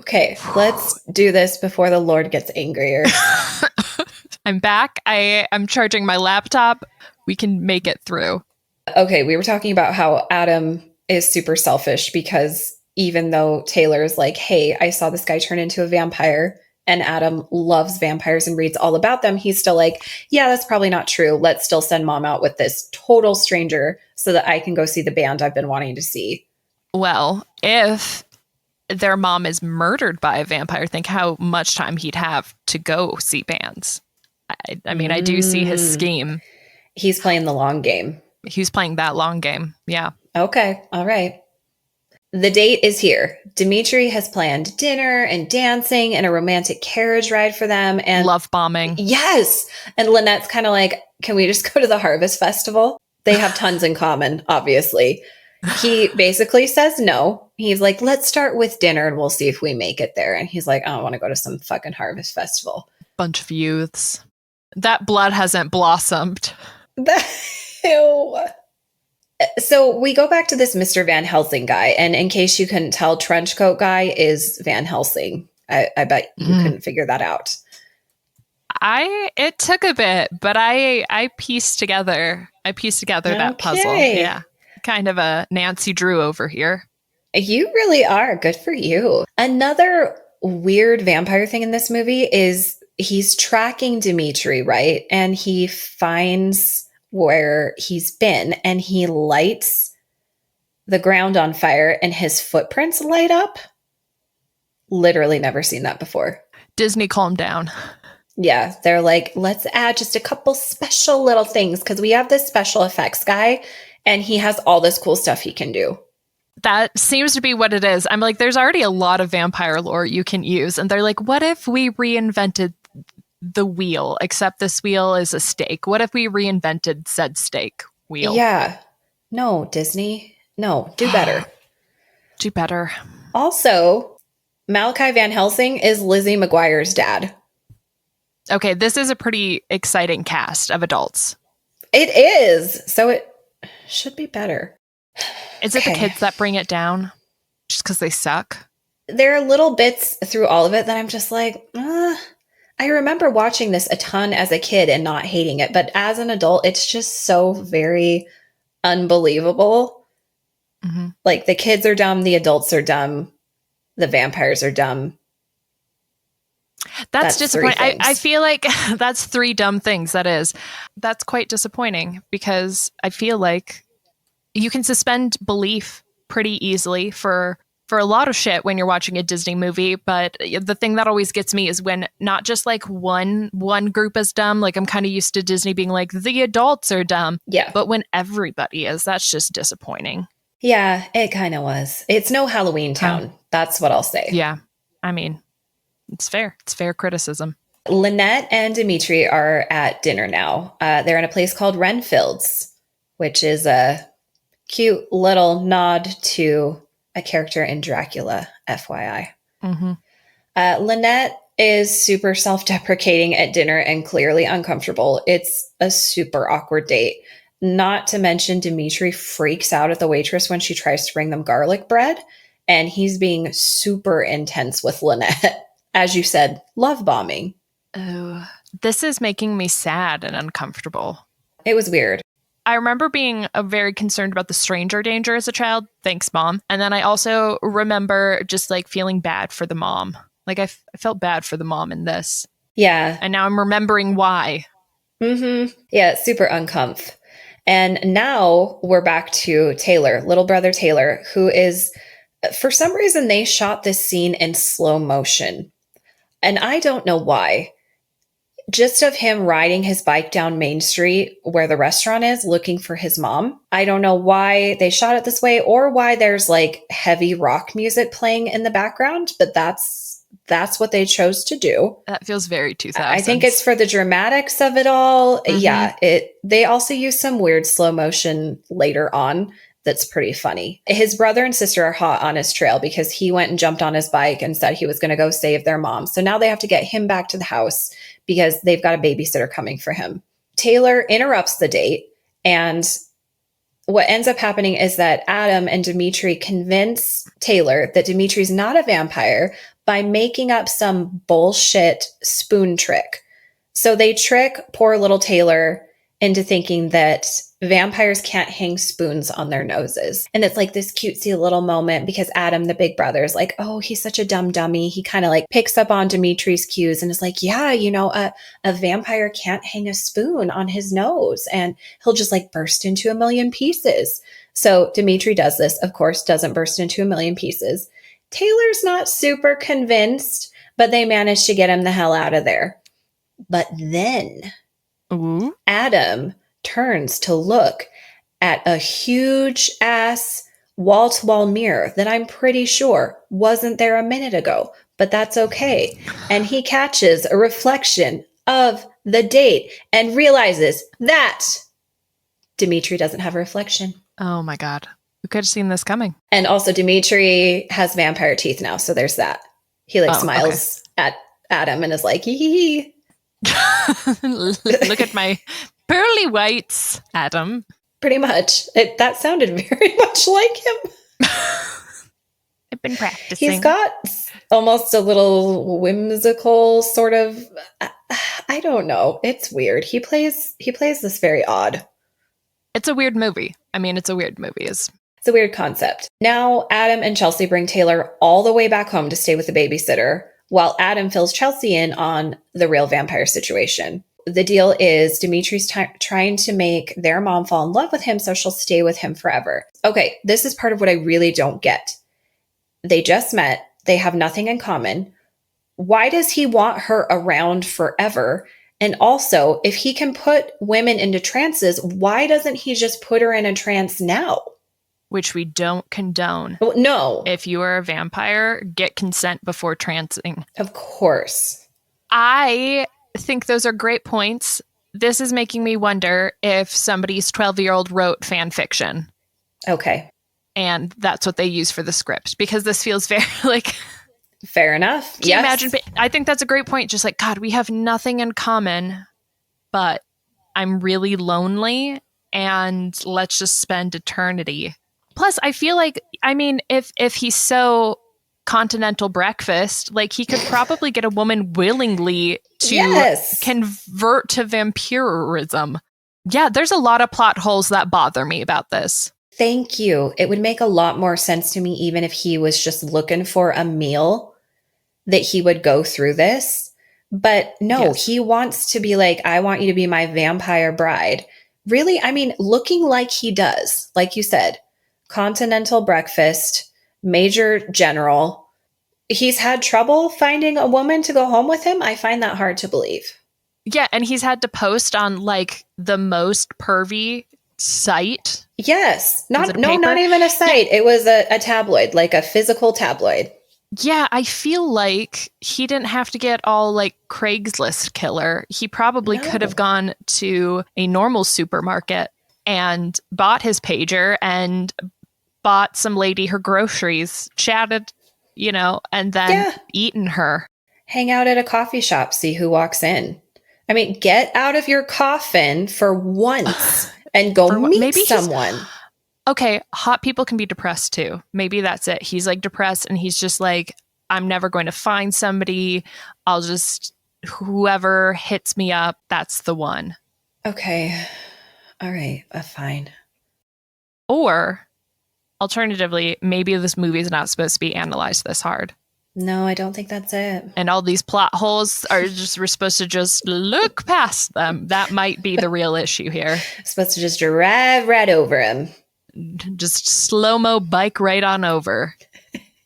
Okay, let's do this before the Lord gets angrier. I'm back. I'm charging my laptop. We can make it through. Okay, we were talking about how Adam is super selfish because even though Taylor's like, hey, I saw this guy turn into a vampire, and Adam loves vampires and reads all about them, he's still like, yeah, that's probably not true. Let's still send mom out with this total stranger so that I can go see the band I've been wanting to see. Well, if their mom is murdered by a vampire, think how much time he'd have to go see bands. I mean, I do see his scheme. He's playing the long game. He's playing that long game. Yeah. Okay. All right. The date is here. Dimitri has planned dinner and dancing and a romantic carriage ride for them. And love bombing. Yes. And Lynette's kind of like, can we just go to the Harvest Festival? They have tons in common, obviously. He basically says no. He's like, let's start with dinner and we'll see if we make it there. And he's like, I don't want to go to some fucking Harvest Festival. Bunch of youths. That blood hasn't blossomed. Ew. So we go back to this Mr. Van Helsing guy. And in case you couldn't tell, Trenchcoat Guy is Van Helsing. I bet you couldn't figure that out. It took a bit, but I pieced together that puzzle. Yeah. Kind of a Nancy Drew over here. You really are. Good for you. Another weird vampire thing in this movie is he's tracking Dimitri, right? And he finds where he's been and he lights the ground on fire and his footprints light up. Literally never seen that before. Disney, calm down. Yeah, they're like, let's add just a couple special little things because we have this special effects guy and he has all this cool stuff he can do. That seems to be what it is. I'm like, there's already a lot of vampire lore you can use. And they're like, what if we reinvented the wheel, except this wheel is a stake? What if we reinvented said stake wheel? Yeah. No, Disney. No, do better. Do better. Also, Malachi Van Helsing is Lizzie McGuire's dad. Okay, this is a pretty exciting cast of adults. It is. So it should be better. Is it the kids that bring it down just because they suck? There are little bits through all of it that I'm just like, I remember watching this a ton as a kid and not hating it. But as an adult, it's just so very unbelievable. Mm-hmm. Like the kids are dumb, the adults are dumb, the vampires are dumb. That's disappointing. I feel like that's three dumb things. That's quite disappointing because I feel like you can suspend belief pretty easily for a lot of shit when you're watching a Disney movie. But the thing that always gets me is when not just like one group is dumb. Like I'm kind of used to Disney being like the adults are dumb. Yeah. But when everybody is, that's just disappointing. Yeah, it kind of was. It's no Halloween Town. That's what I'll say. Yeah. I mean, it's fair. It's fair criticism. Lynette and Dimitri are at dinner now. They're in a place called Renfields, which is a cute little nod to a character in Dracula, FYI. Mm-hmm. Lynette is super self-deprecating at dinner and clearly uncomfortable. It's a super awkward date. Not to mention Dimitri freaks out at the waitress when she tries to bring them garlic bread, and he's being super intense with Lynette. As you said, love bombing. Oh, this is making me sad and uncomfortable. It was weird. I remember being very concerned about the stranger danger as a child. Thanks, Mom. And then I also remember just like feeling bad for the mom. Like I felt bad for the mom in this. Yeah. And now I'm remembering why. Mm-hmm. Yeah, super uncomf. And now we're back to Taylor, little brother Taylor, who is, for some reason, they shot this scene in slow motion. And I don't know why. Just of him riding his bike down Main Street where the restaurant is looking for his mom. I don't know why they shot it this way or why there's like heavy rock music playing in the background, but that's what they chose to do. That feels very 2000s. I think it's for the dramatics of it all. Mm-hmm. Yeah, they also use some weird slow motion later on that's pretty funny. His brother and sister are hot on his trail because he went and jumped on his bike and said he was going to go save their mom. So now they have to get him back to the house because they've got a babysitter coming for him. Taylor interrupts the date, and what ends up happening is that Adam and Dimitri convince Taylor that Dimitri's not a vampire by making up some bullshit spoon trick. So they trick poor little Taylor into thinking that vampires can't hang spoons on their noses. And it's like this cutesy little moment because Adam, the big brother, is like, oh, he's such a dumb dummy. He kind of like picks up on Dimitri's cues and is like, yeah, a vampire can't hang a spoon on his nose and he'll just like burst into a million pieces. So Dimitri does this, of course, doesn't burst into a million pieces. Taylor's not super convinced, but they manage to get him the hell out of there. But then Adam turns to look at a huge ass wall-to-wall mirror that I'm pretty sure wasn't there a minute ago, but that's okay. And he catches a reflection of the date and realizes that Dimitri doesn't have a reflection. Oh my God. We could have seen this coming. And also Dimitri has vampire teeth now, so there's that. He smiles at Adam and is like, hee. Look at my pearly whites, Adam. Pretty much. That sounded very much like him. I've been practicing. He's got almost a little whimsical sort of, I don't know. It's weird. He plays this very odd. It's a weird movie. I mean, it's a weird movie. It's a weird concept. Now, Adam and Chelsea bring Taylor all the way back home to stay with the babysitter, while Adam fills Chelsea in on the real vampire situation. The deal is Dimitri's trying to make their mom fall in love with him so she'll stay with him forever. Okay, this is part of what I really don't get. They just met. They have nothing in common. Why does he want her around forever? And also, if he can put women into trances, why doesn't he just put her in a trance now? Which we don't condone. Well, no. If you are a vampire, get consent before trancing. Of course. I think those are great points. This is making me wonder if somebody's 12-year-old wrote fan fiction. Okay. And that's what they use for the script, because this feels very like... Fair enough. Can you imagine? I think that's a great point. Just like, God, we have nothing in common, but I'm really lonely and let's just spend eternity. Plus, I feel like, I mean, if he's so continental breakfast, like he could probably get a woman willingly to convert to vampirism. Yeah, there's a lot of plot holes that bother me about this. Thank you. It would make a lot more sense to me even if he was just looking for a meal, that he would go through this. But no, He wants to be like, I want you to be my vampire bride. Really? I mean, looking like he does, like you said, continental breakfast, major general. He's had trouble finding a woman to go home with him. I find that hard to believe. Yeah, and he's had to post on like the most pervy site. Yes. Not even a site. Yeah. It was a tabloid, like a physical tabloid. Yeah, I feel like he didn't have to get all like Craigslist killer. He probably could have gone to a normal supermarket and bought his pager and bought some lady her groceries, chatted, and then eaten her. Hang out at a coffee shop, see who walks in. I mean, get out of your coffin for once and go meet someone. Okay, hot people can be depressed too. Maybe that's it. He's like depressed and he's just like, I'm never going to find somebody. Whoever hits me up, that's the one. Okay. All right. Fine. Or alternatively, maybe this movie is not supposed to be analyzed this hard. No, I don't think that's it. And all these plot holes we're supposed to just look past them. That might be the real issue here. Supposed to just drive right over him. Just slow-mo bike right on over.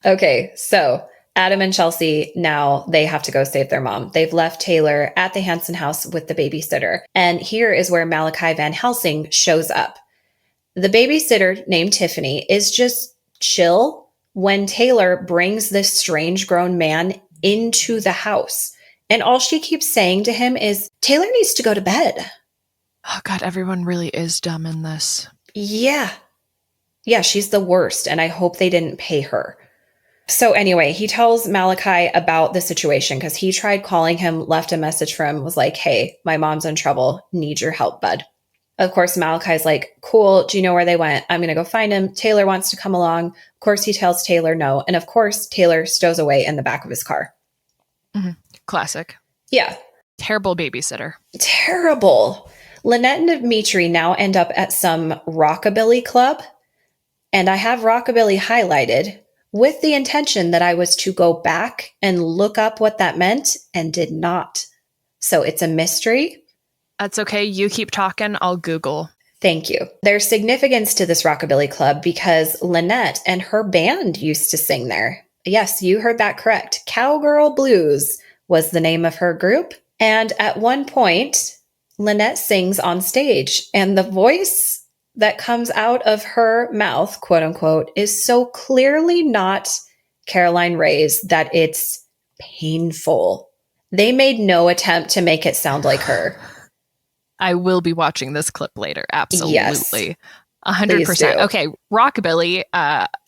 Okay, so Adam and Chelsea, now they have to go save their mom. They've left Taylor at the Hansen house with the babysitter. And here is where Malachi Van Helsing shows up. The babysitter, named Tiffany, is just chill when Taylor brings this strange grown man into the house. And all she keeps saying to him is, Taylor needs to go to bed. Oh, God, everyone really is dumb in this. Yeah. Yeah, she's the worst, and I hope they didn't pay her. So anyway, he tells Malachi about the situation because he tried calling him, left a message for him, was like, hey, my mom's in trouble. Need your help, bud. Of course, Malachi's like, cool. Do you know where they went? I'm going to go find him. Taylor wants to come along. Of course, he tells Taylor no. And of course, Taylor stows away in the back of his car. Mm-hmm. Classic. Yeah. Terrible babysitter. Terrible. Lynette and Dimitri now end up at some rockabilly club. And I have rockabilly highlighted with the intention that I was to go back and look up what that meant and did not. So it's a mystery. That's okay. You keep talking. I'll Google. Thank you. There's significance to this rockabilly club because Lynette and her band used to sing there. Yes, you heard that correct. Cowgirl Blues was the name of her group. And at one point, Lynette sings on stage, and the voice that comes out of her mouth, quote unquote, is so clearly not Caroline Ray's that it's painful. They made no attempt to make it sound like her. I will be watching this clip later. Absolutely. Yes. 100%. Okay, rockabilly.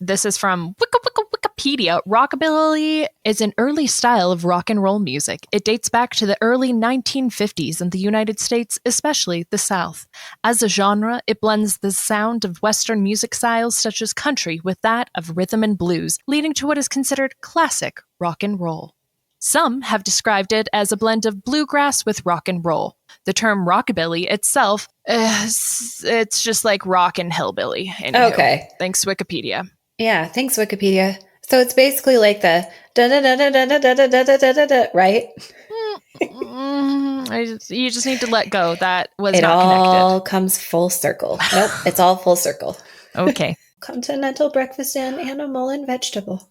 This is from Wikipedia. Rockabilly is an early style of rock and roll music. It dates back to the early 1950s in the United States, especially the South. As a genre, it blends the sound of Western music styles such as country with that of rhythm and blues, leading to what is considered classic rock and roll. Some have described it as a blend of bluegrass with rock and roll. The term rockabilly itself, it's just like rock and hillbilly. Anywho, Okay. Thanks, Wikipedia. Yeah, thanks, Wikipedia. So it's basically like the da-da-da-da-da-da-da-da-da-da-da, right? You just need to let go. That was It not connected. It all comes full circle. Nope, it's all full circle. Okay. Continental breakfast and animal and vegetable.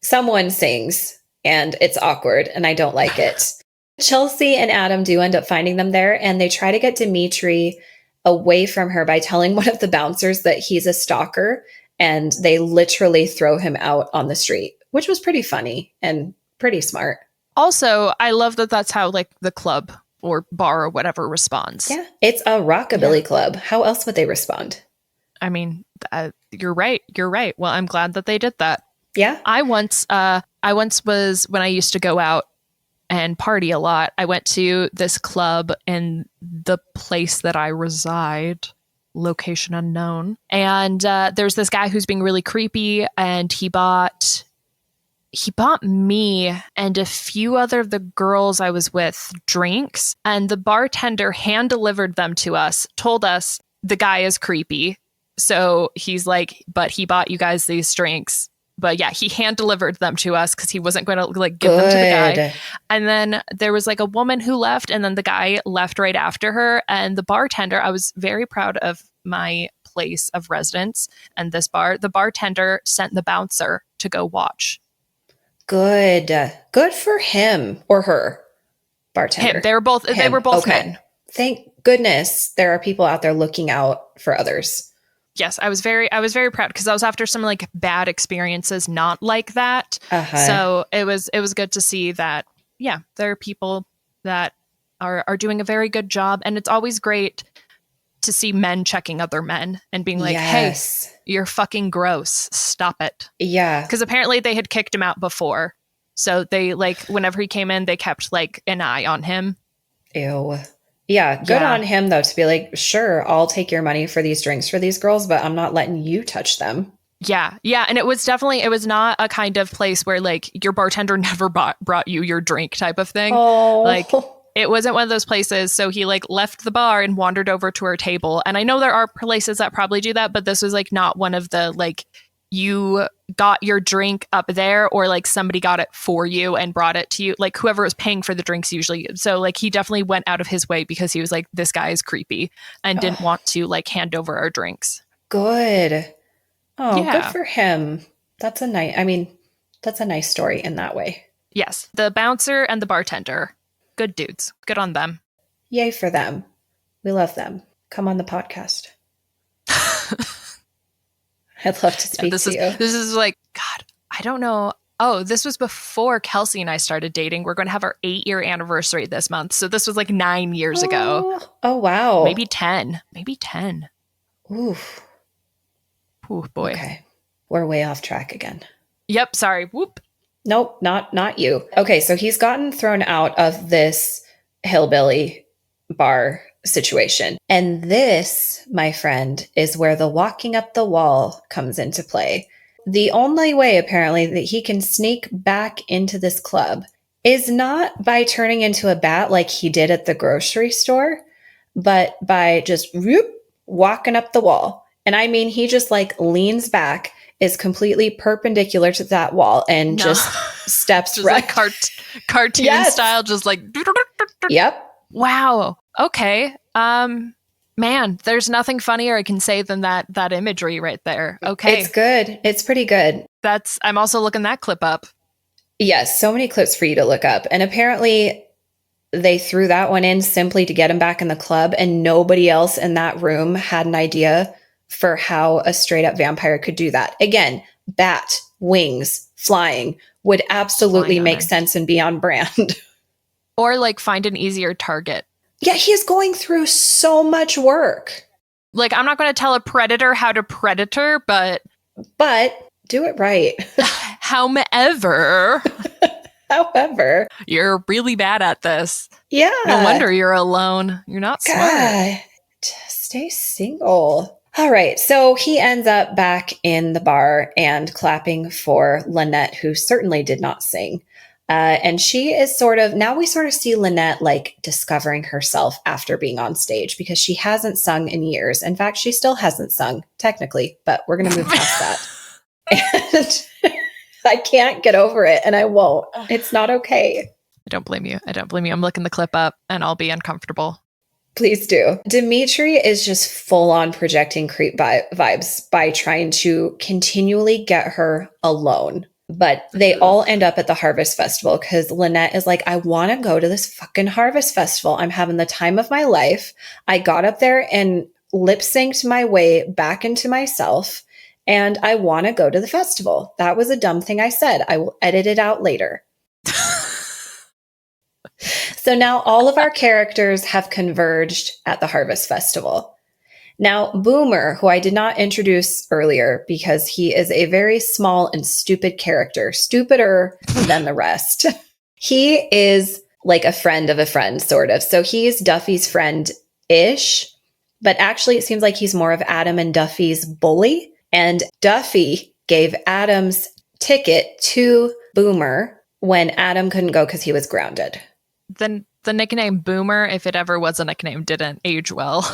Someone sings, and it's awkward, and I don't like it. Chelsea and Adam do end up finding them there, and they try to get Dimitri away from her by telling one of the bouncers that he's a stalker, and they literally throw him out on the street, which was pretty funny and pretty smart. Also, I love that that's how like the club or bar or whatever responds. Yeah, it's a rockabilly club. How else would they respond? I mean, you're right. You're right. Well, I'm glad that they did that. Yeah. I once was, when I used to go out and party a lot, I went to this club in the place that I reside, location unknown. And there's this guy who's being really creepy, and he bought me and a few other of the girls I was with drinks, and the bartender hand delivered them to us, told us the guy is creepy. So he's like, but he bought you guys these drinks. But yeah, he hand delivered them to us because he wasn't going to like give them to the guy. And then there was like a woman who left, and then the guy left right after her. And the bartender, I was very proud of my place of residence and this bar. The bartender sent the bouncer to go watch. Good for him or her. Bartender. Him. They were both men. Thank goodness there are people out there looking out for others. Yes, I was very proud because I was after some like bad experiences, not like that. So it was good to see that. Yeah, there are people that are doing a very good job, and it's always great to see men checking other men and being like, yes. Hey, you're fucking gross. Stop it. Yeah. Because apparently they had kicked him out before. So they like, whenever he came in, they kept like an eye on him. Ew. Yeah. Good on him though, to be like, sure, I'll take your money for these drinks for these girls, but I'm not letting you touch them. Yeah. Yeah. And it was not a kind of place where like your bartender never brought you your drink type of thing. Oh. Like it wasn't one of those places. So he like left the bar and wandered over to our table. And I know there are places that probably do that, but this was like not one of the like, you got your drink up there, or like somebody got it for you and brought it to you, like whoever was paying for the drinks usually. So like he definitely went out of his way because he was like, this guy is creepy, and didn't want to like hand over our drinks. Good. Oh, yeah. Good for him. That's a nice story in that way. Yes. The bouncer and the bartender, good dudes. Good on them. Yay for them. We love them. Come on the podcast. I'd love to speak to you. This is like, God, I don't know. Oh, this was before Kelsey and I started dating. We're going to have our 8-year anniversary this month. So this was like 9 years ago. Oh, wow. Maybe 10. Oof. Ooh, boy. Okay. We're way off track again. Yep. Sorry. Whoop. Nope. Not you. Okay. So he's gotten thrown out of this hillbilly bar situation. And this, my friend, is where the walking up the wall comes into play. The only way, apparently, that he can sneak back into this club is not by turning into a bat like he did at the grocery store, but by just walking up the wall. And I mean, he just like leans back, is completely perpendicular to that wall, and just steps just right. Like cartoon style, just like. Yep. Wow. Okay. Man, there's nothing funnier I can say than that imagery right there. Okay. It's good. It's pretty good. I'm also looking that clip up. Yes, so many clips for you to look up. And apparently they threw that one in simply to get him back in the club, and nobody else in that room had an idea for how a straight up vampire could do that. Again, bat, wings, flying would absolutely make sense and be on brand. Or like find an easier target. Yeah, he's going through so much work. Like, I'm not going to tell a predator how to predator, but do it right. However, you're really bad at this. Yeah. No wonder you're alone. You're not smart. God, stay single. All right. So he ends up back in the bar and clapping for Lynette, who certainly did not sing. And she is now we sort of see Lynette like discovering herself after being on stage because she hasn't sung in years. In fact, she still hasn't sung technically, but we're going to move past that. And I can't get over it and I won't. It's not okay. I don't blame you. I don't blame you. I'm looking the clip up and I'll be uncomfortable. Please do. Dimitri is just full on projecting creep vibes by trying to continually get her alone. But they all end up at the Harvest Festival because Lynette is like, I want to go to this fucking Harvest Festival. I'm having the time of my life. I got up there and lip synced my way back into myself. And I want to go to the festival. That was a dumb thing I said. I will edit it out later. So now all of our characters have converged at the Harvest Festival. Now, Boomer, who I did not introduce earlier because he is a very small and stupid character, stupider than the rest. He is like a friend of a friend, sort of. So he's Duffy's friend-ish, but actually it seems like he's more of Adam and Duffy's bully. And Duffy gave Adam's ticket to Boomer when Adam couldn't go because he was grounded. Then the nickname Boomer, if it ever was a nickname, didn't age well.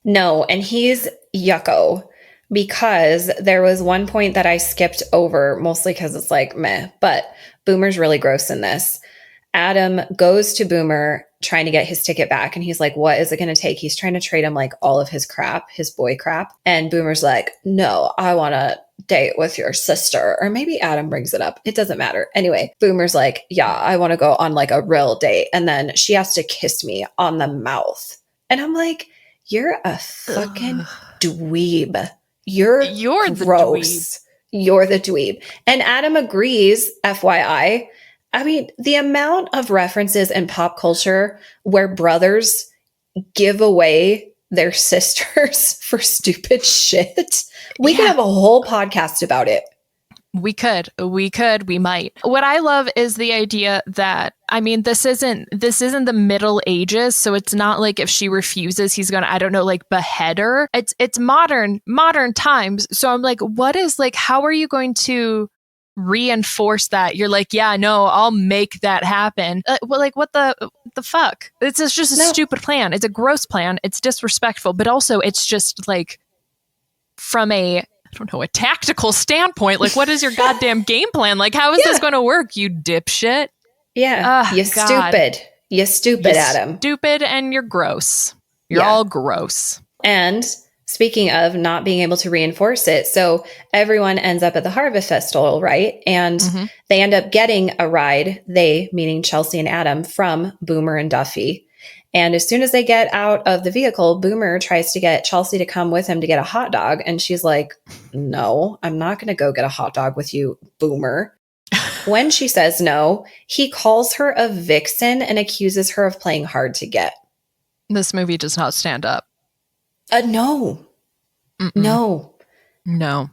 No, and he's yucko because there was one point that I skipped over, mostly because it's like meh, but Boomer's really gross in this. Adam goes to Boomer trying to get his ticket back, and he's like, what is it going to take? He's trying to trade him like all of his crap, his boy crap. And Boomer's like, no, I want to date with your sister. Or maybe Adam brings it up. It doesn't matter. Anyway, Boomer's like, yeah, I want to go on like a real date. And then she has to kiss me on the mouth. And I'm like, you're a fucking dweeb. You're gross. You're the dweeb. And Adam agrees, FYI. I mean, the amount of references in pop culture where brothers give away their sisters for stupid shit. We could have a whole podcast about it. We might. What I love is the idea that, I mean, this isn't the Middle Ages, so it's not like if she refuses, he's gonna, I don't know, like behead her. It's modern times. So I'm like, what is like, how are you going to reinforce that? You're like, yeah, no, I'll make that happen. Well, like, what the fuck? It's just a stupid plan. It's a gross plan. It's disrespectful, but also it's just like from a tactical standpoint, like, what is your goddamn game plan? Like, how is this going to work, you dipshit? Yeah, you stupid. You stupid, Adam. Stupid, and you're gross. You're all gross. And speaking of not being able to reinforce it, so everyone ends up at the Harvest Festival, right? And they end up getting a ride, they, meaning Chelsea and Adam, from Boomer and Duffy. And as soon as they get out of the vehicle, Boomer tries to get Chelsea to come with him to get a hot dog. And she's like, no, I'm not going to go get a hot dog with you, Boomer. When she says no, he calls her a vixen and accuses her of playing hard to get. This movie does not stand up. No. Mm-mm. No.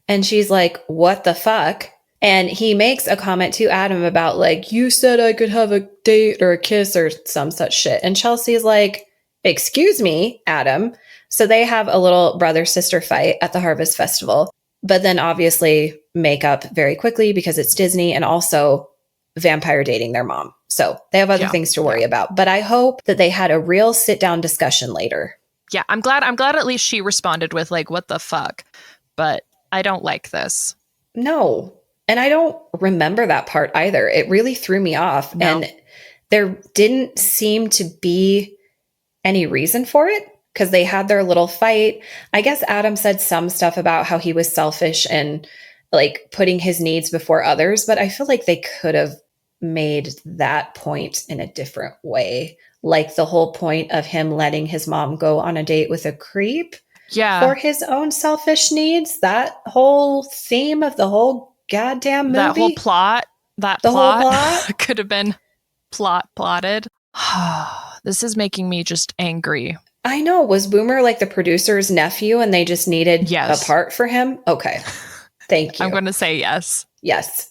And she's like, what the fuck? And he makes a comment to Adam about like, you said I could have a date or a kiss or some such shit. And Chelsea's like, excuse me, Adam. So they have a little brother-sister fight at the Harvest Festival, but then obviously make up very quickly because it's Disney and also vampire dating their mom. So they have other things to worry about. But I hope that they had a real sit-down discussion later. Yeah, I'm glad at least she responded with like, what the fuck? But I don't like this. No. And I don't remember that part either. It really threw me off. No. And there didn't seem to be any reason for it because they had their little fight. I guess Adam said some stuff about how he was selfish and like putting his needs before others. But I feel like they could have made that point in a different way. Like the whole point of him letting his mom go on a date with a creep for his own selfish needs. That whole theme of the whole goddamn movie. That whole plot. Whole plot could have been plotted. This is making me just angry. I know. Was Boomer like the producer's nephew and they just needed a part for him? Okay. Thank you. I'm going to say yes. Yes.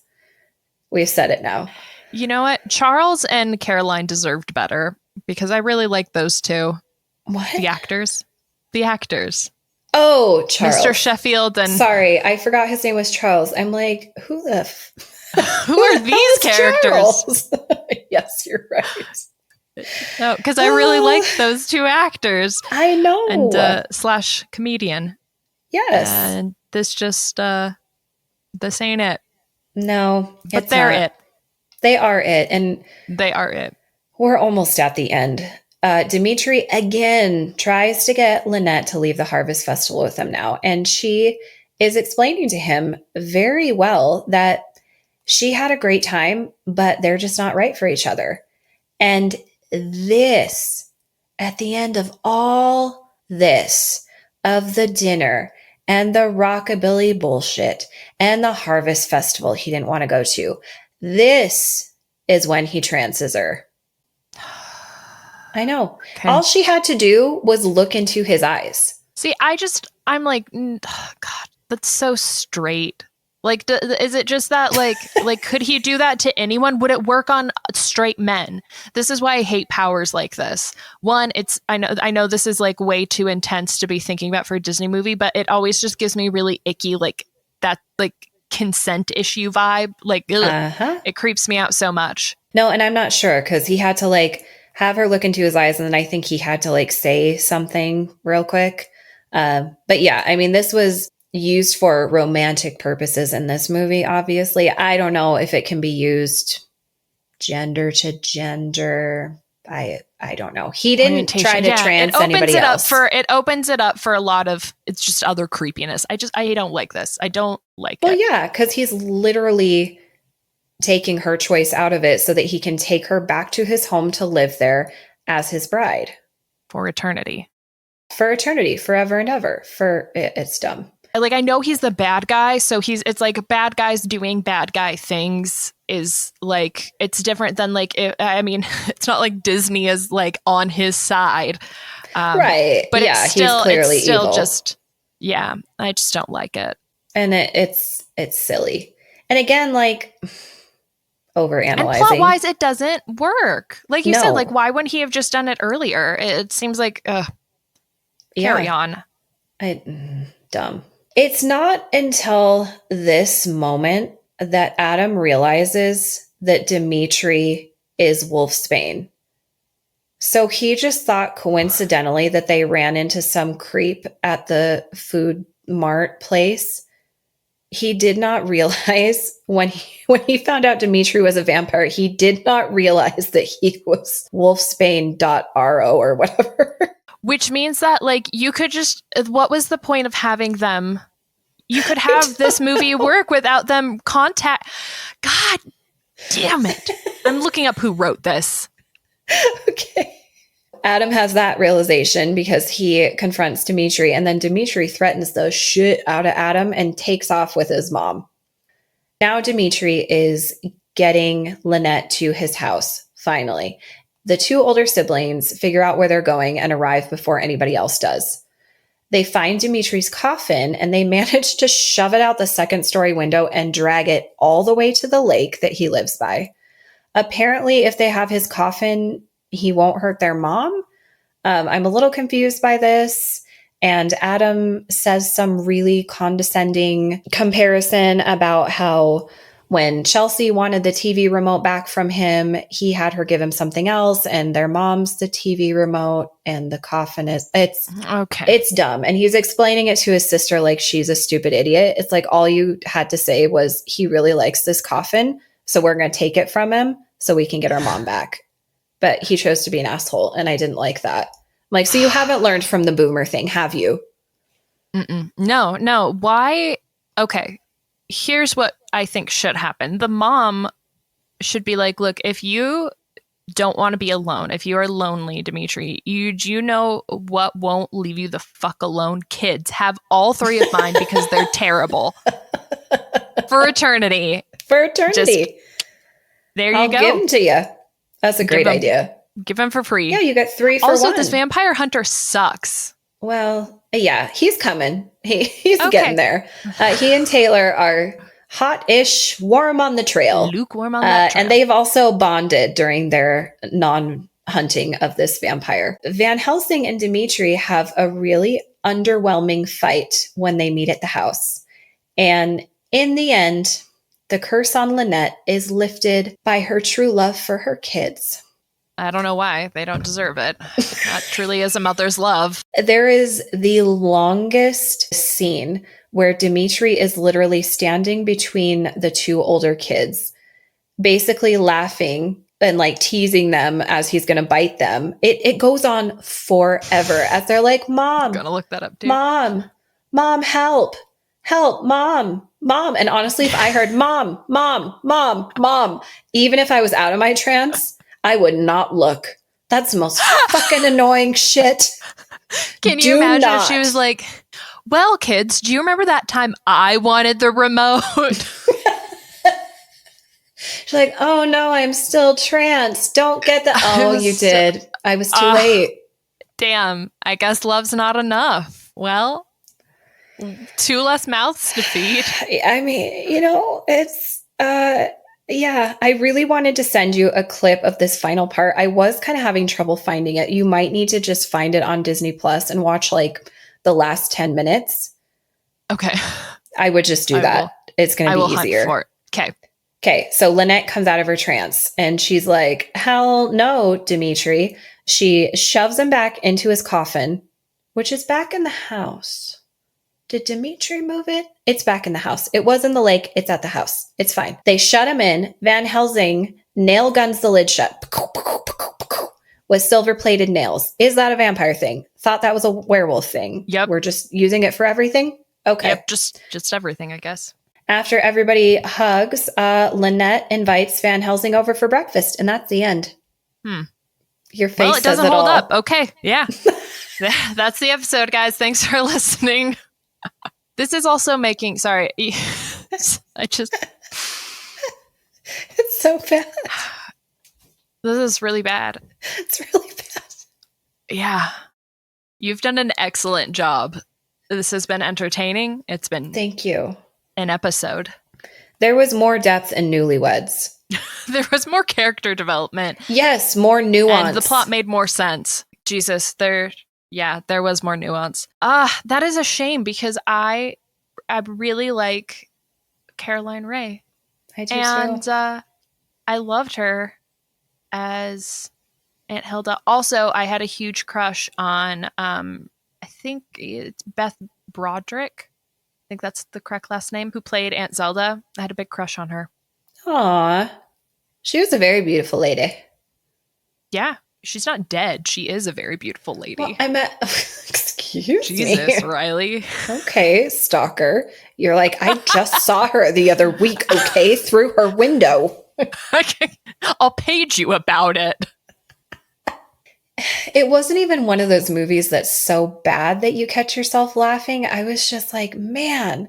We've said it now. You know what? Charles and Caroline deserved better because I really like those two. What? The actors. Oh, Charles. Mr. Sheffield and... Sorry, I forgot his name was Charles. I'm like, who the... who are these characters? Yes, you're right. No, because I really like those two actors. I know. And slash comedian. Yes. And this just, this ain't it. No. But they're it. They are it. And they are it. We're almost at the end. Dimitri again tries to get Lynette to leave the Harvest Festival with him now. And she is explaining to him very well that she had a great time, but they're just not right for each other. And this, at the end of all this, of the dinner and the rockabilly bullshit and the Harvest Festival he didn't want to go to, this is when he trances her. I know. Okay. All she had to do was look into his eyes. See, I'm like, oh, God, that's so straight. Like, is it just that, like, could he do that to anyone? Would it work on straight men? This is why I hate powers like this. One, I know this is like way too intense to be thinking about for a Disney movie, but it always just gives me really icky, like that, like consent issue vibe. Like, It creeps me out so much. No, and I'm not sure because he had to like have her look into his eyes, and then I think he had to like say something real quick. But yeah, I mean, this was used for romantic purposes in this movie, obviously. I don't know if it can be used gender to gender. I don't know. He didn't try to trans anybody else. It opens it up for a lot of, it's just other creepiness. I don't like this. I don't like it. Well, yeah, because he's literally taking her choice out of it so that he can take her back to his home to live there as his bride. For eternity. For eternity, forever and ever. It's dumb. Like, I know he's the bad guy, so it's like bad guys doing bad guy things is like, it's different than like, it's not like Disney is like on his side. Right. But yeah, he's clearly evil. I just don't like it. And it's silly. And again, like, overanalyzing. And plot-wise, it doesn't work. Like you said, like, why wouldn't he have just done it earlier? It seems like, carry on. Dumb. It's not until this moment that Adam realizes that Dimitri is Wolfsbane. So he just thought coincidentally that they ran into some creep at the food mart place. He did not realize when he found out Dimitri was a vampire, he did not realize that he was Wolfsbane.ro or whatever. Which means that, like, you could just, what was the point of having them? You could have this movie work without them contact. God damn it. I'm looking up who wrote this. Okay. Adam has that realization because he confronts Dimitri, and then Dimitri threatens the shit out of Adam and takes off with his mom. Now Dimitri is getting Lynette to his house, finally. The two older siblings figure out where they're going and arrive before anybody else does. They find Dimitri's coffin and they manage to shove it out the second-story window and drag it all the way to the lake that he lives by. Apparently, if they have his coffin, he won't hurt their mom. I'm a little confused by this. And Adam says some really condescending comparison about how when Chelsea wanted the TV remote back from him, he had her give him something else, and their mom's the TV remote and the coffin it's dumb. And he's explaining it to his sister like she's a stupid idiot. It's like all you had to say was he really likes this coffin, so we're going to take it from him so we can get our mom back. But he chose to be an asshole, and I didn't like that. I'm like, so you haven't learned from the boomer thing, have you? No. Why? Okay. Here's what I think should happen. The mom should be like, look, if you don't want to be alone, if you are lonely, Dimitri, you know what won't leave you the fuck alone? Kids. Have all three of mine because they're terrible. For eternity. There you go. I'll give them to you. That's a great idea. Give them for free. Yeah, you get 3 for 1. Also, this vampire hunter sucks. Well, yeah, he's coming. He's getting there. He and Taylor are hot-ish, warm on the trail. Lukewarm on that trail. And they've also bonded during their non-hunting of this vampire. Van Helsing and Dimitri have a really underwhelming fight when they meet at the house. And in the end, the curse on Lynette is lifted by her true love for her kids. I don't know why. They don't deserve it. That truly is a mother's love. There is the longest scene where Dimitri is literally standing between the two older kids, basically laughing and like teasing them as he's going to bite them. It goes on forever as they're like, Mom, I'm gonna look that up, dude. Mom, help, Mom. And honestly, if I heard Mom, even if I was out of my trance, I would not look. That's the most fucking annoying shit. Can you imagine if she was like, well, kids, do you remember that time I wanted the remote? She's like, oh no, I'm still trans. Don't get that. Oh, you did. I was too late. Damn. I guess love's not enough. Well, 2 less mouths to feed. I mean, it's, yeah, I really wanted to send you a clip of this final part. I was kind of having trouble finding it. You might need to just find it on Disney Plus and watch like the last 10 minutes. Okay. I would just do that. It's going to be easier. Hunt for it. Okay. Okay. So Lynette comes out of her trance and she's like, hell no, Dimitri. She shoves him back into his coffin, which is back in the house. Did Dimitri move it? It's back in the house. It was in the lake. It's at the house. It's fine. They shut him in. Van Helsing nail guns the lid shut with silver-plated nails. Is that a vampire thing? Thought that was a werewolf thing. Yep. We're just using it for everything? Okay. Yep, just everything, I guess. After everybody hugs, Lynette invites Van Helsing over for breakfast, and that's the end. Your face it doesn't says it hold all. up. Okay. Yeah. That's the episode, guys. Thanks for listening. This is also making, sorry, it's so bad. This is really bad. It's really bad. Yeah. You've done an excellent job. This has been entertaining. It's been Thank you. An episode. There was more depth in Newlyweds. There was more character development. Yes, more nuance. And the plot made more sense. Jesus, there was more nuance. That is a shame because I really like Caroline Rhea. I do and too. I loved her as Aunt Hilda. Also, I had a huge crush on I think it's Beth Broderick. I think that's the correct last name, who played Aunt Zelda. I had a big crush on her. Aw. She was a very beautiful lady. Yeah. She's not dead. She is a very beautiful lady. Well, I met... Excuse me. Jesus, Riley. Okay, stalker. You're like, I just saw her the other week, okay? Through her window. I'll page you about it. It wasn't even one of those movies that's so bad that you catch yourself laughing. I was just like, man,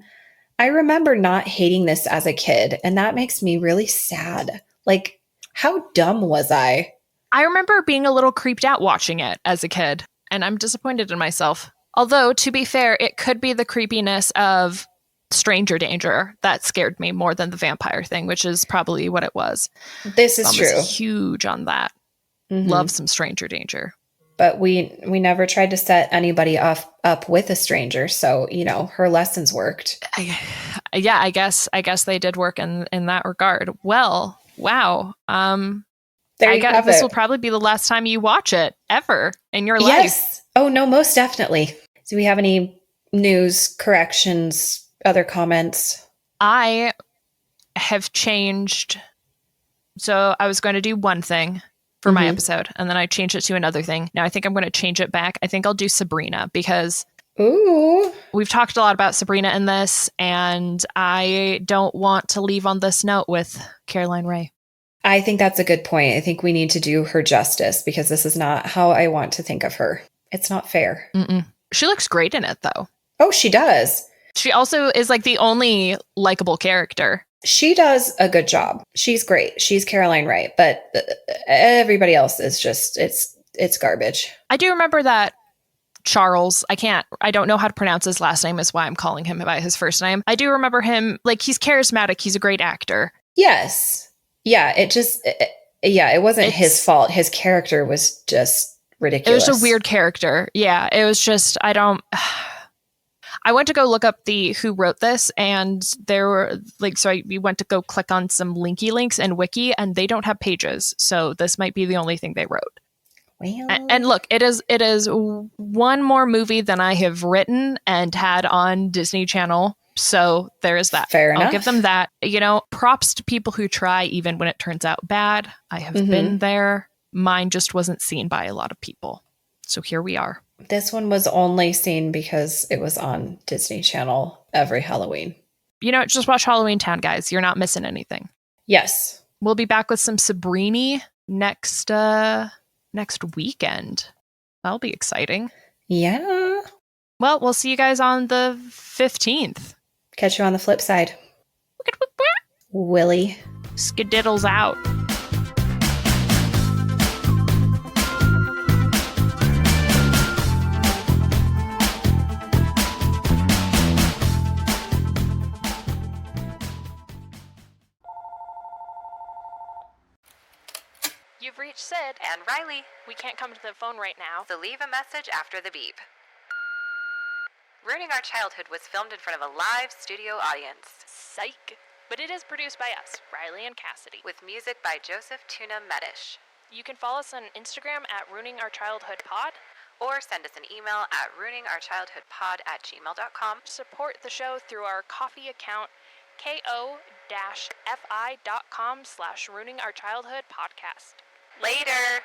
I remember not hating this as a kid, and that makes me really sad. Like, how dumb was I? I remember being a little creeped out watching it as a kid, and I'm disappointed in myself. Although, to be fair, it could be the creepiness of stranger danger that scared me more than the vampire thing, which is probably what it was. This is true. I was huge on that. Mm-hmm. Love some stranger danger. But we never tried to set anybody up with a stranger, so her lessons worked. I guess they did work in that regard. Well, wow. There you have this it. will probably be the last time you watch it ever in your life. Yes. Oh no, most definitely. Do we have any news, corrections, other comments? I have changed. So I was going to do one thing for my episode, and then I changed it to another thing. Now I think I'm going to change it back. I think I'll do Sabrina because we've talked a lot about Sabrina in this, and I don't want to leave on this note with Caroline Rhea. I think that's a good point. I think we need to do her justice because this is not how I want to think of her. It's not fair. Mm-mm. She looks great in it, though. Oh, she does. She also is like the only likable character. She does a good job. She's great. She's Caroline Rhea, but everybody else is just, it's garbage. I do remember that Charles, I don't know how to pronounce his last name is why I'm calling him by his first name. I do remember him, like, he's charismatic. He's a great actor. Yes. Yeah. It wasn't his fault. His character was just ridiculous. It was a weird character. Yeah, it was just, I went to go look up who wrote this, and there were we went to go click on some linky links and wiki, and they don't have pages. So this might be the only thing they wrote. Well, and look, it is one more movie than I have written and had on Disney Channel. So there is that. Fair enough. I'll give them that. Props to people who try even when it turns out bad. I have been there. Mine just wasn't seen by a lot of people. So here we are. This one was only seen because it was on Disney Channel every Halloween. Just watch Halloween Town, guys. You're not missing anything. Yes. We'll be back with some Sabrini next weekend. That'll be exciting. Yeah. Well, we'll see you guys on the 15th. Catch you on the flip side. Willie. Skadiddles out. You've reached Sid and Riley. We can't come to the phone right now, so leave a message after the beep. Ruining Our Childhood was filmed in front of a live studio audience. Psych. But it is produced by us, Riley and Cassidy. With music by Joseph Tuna Medish. You can follow us on Instagram at Ruining Our Childhood Pod. Or send us an email at ruiningourchildhoodpod@gmail.com. Support the show through our Ko-fi account, ko-fi.com/ruiningourchildhoodpodcast. Later.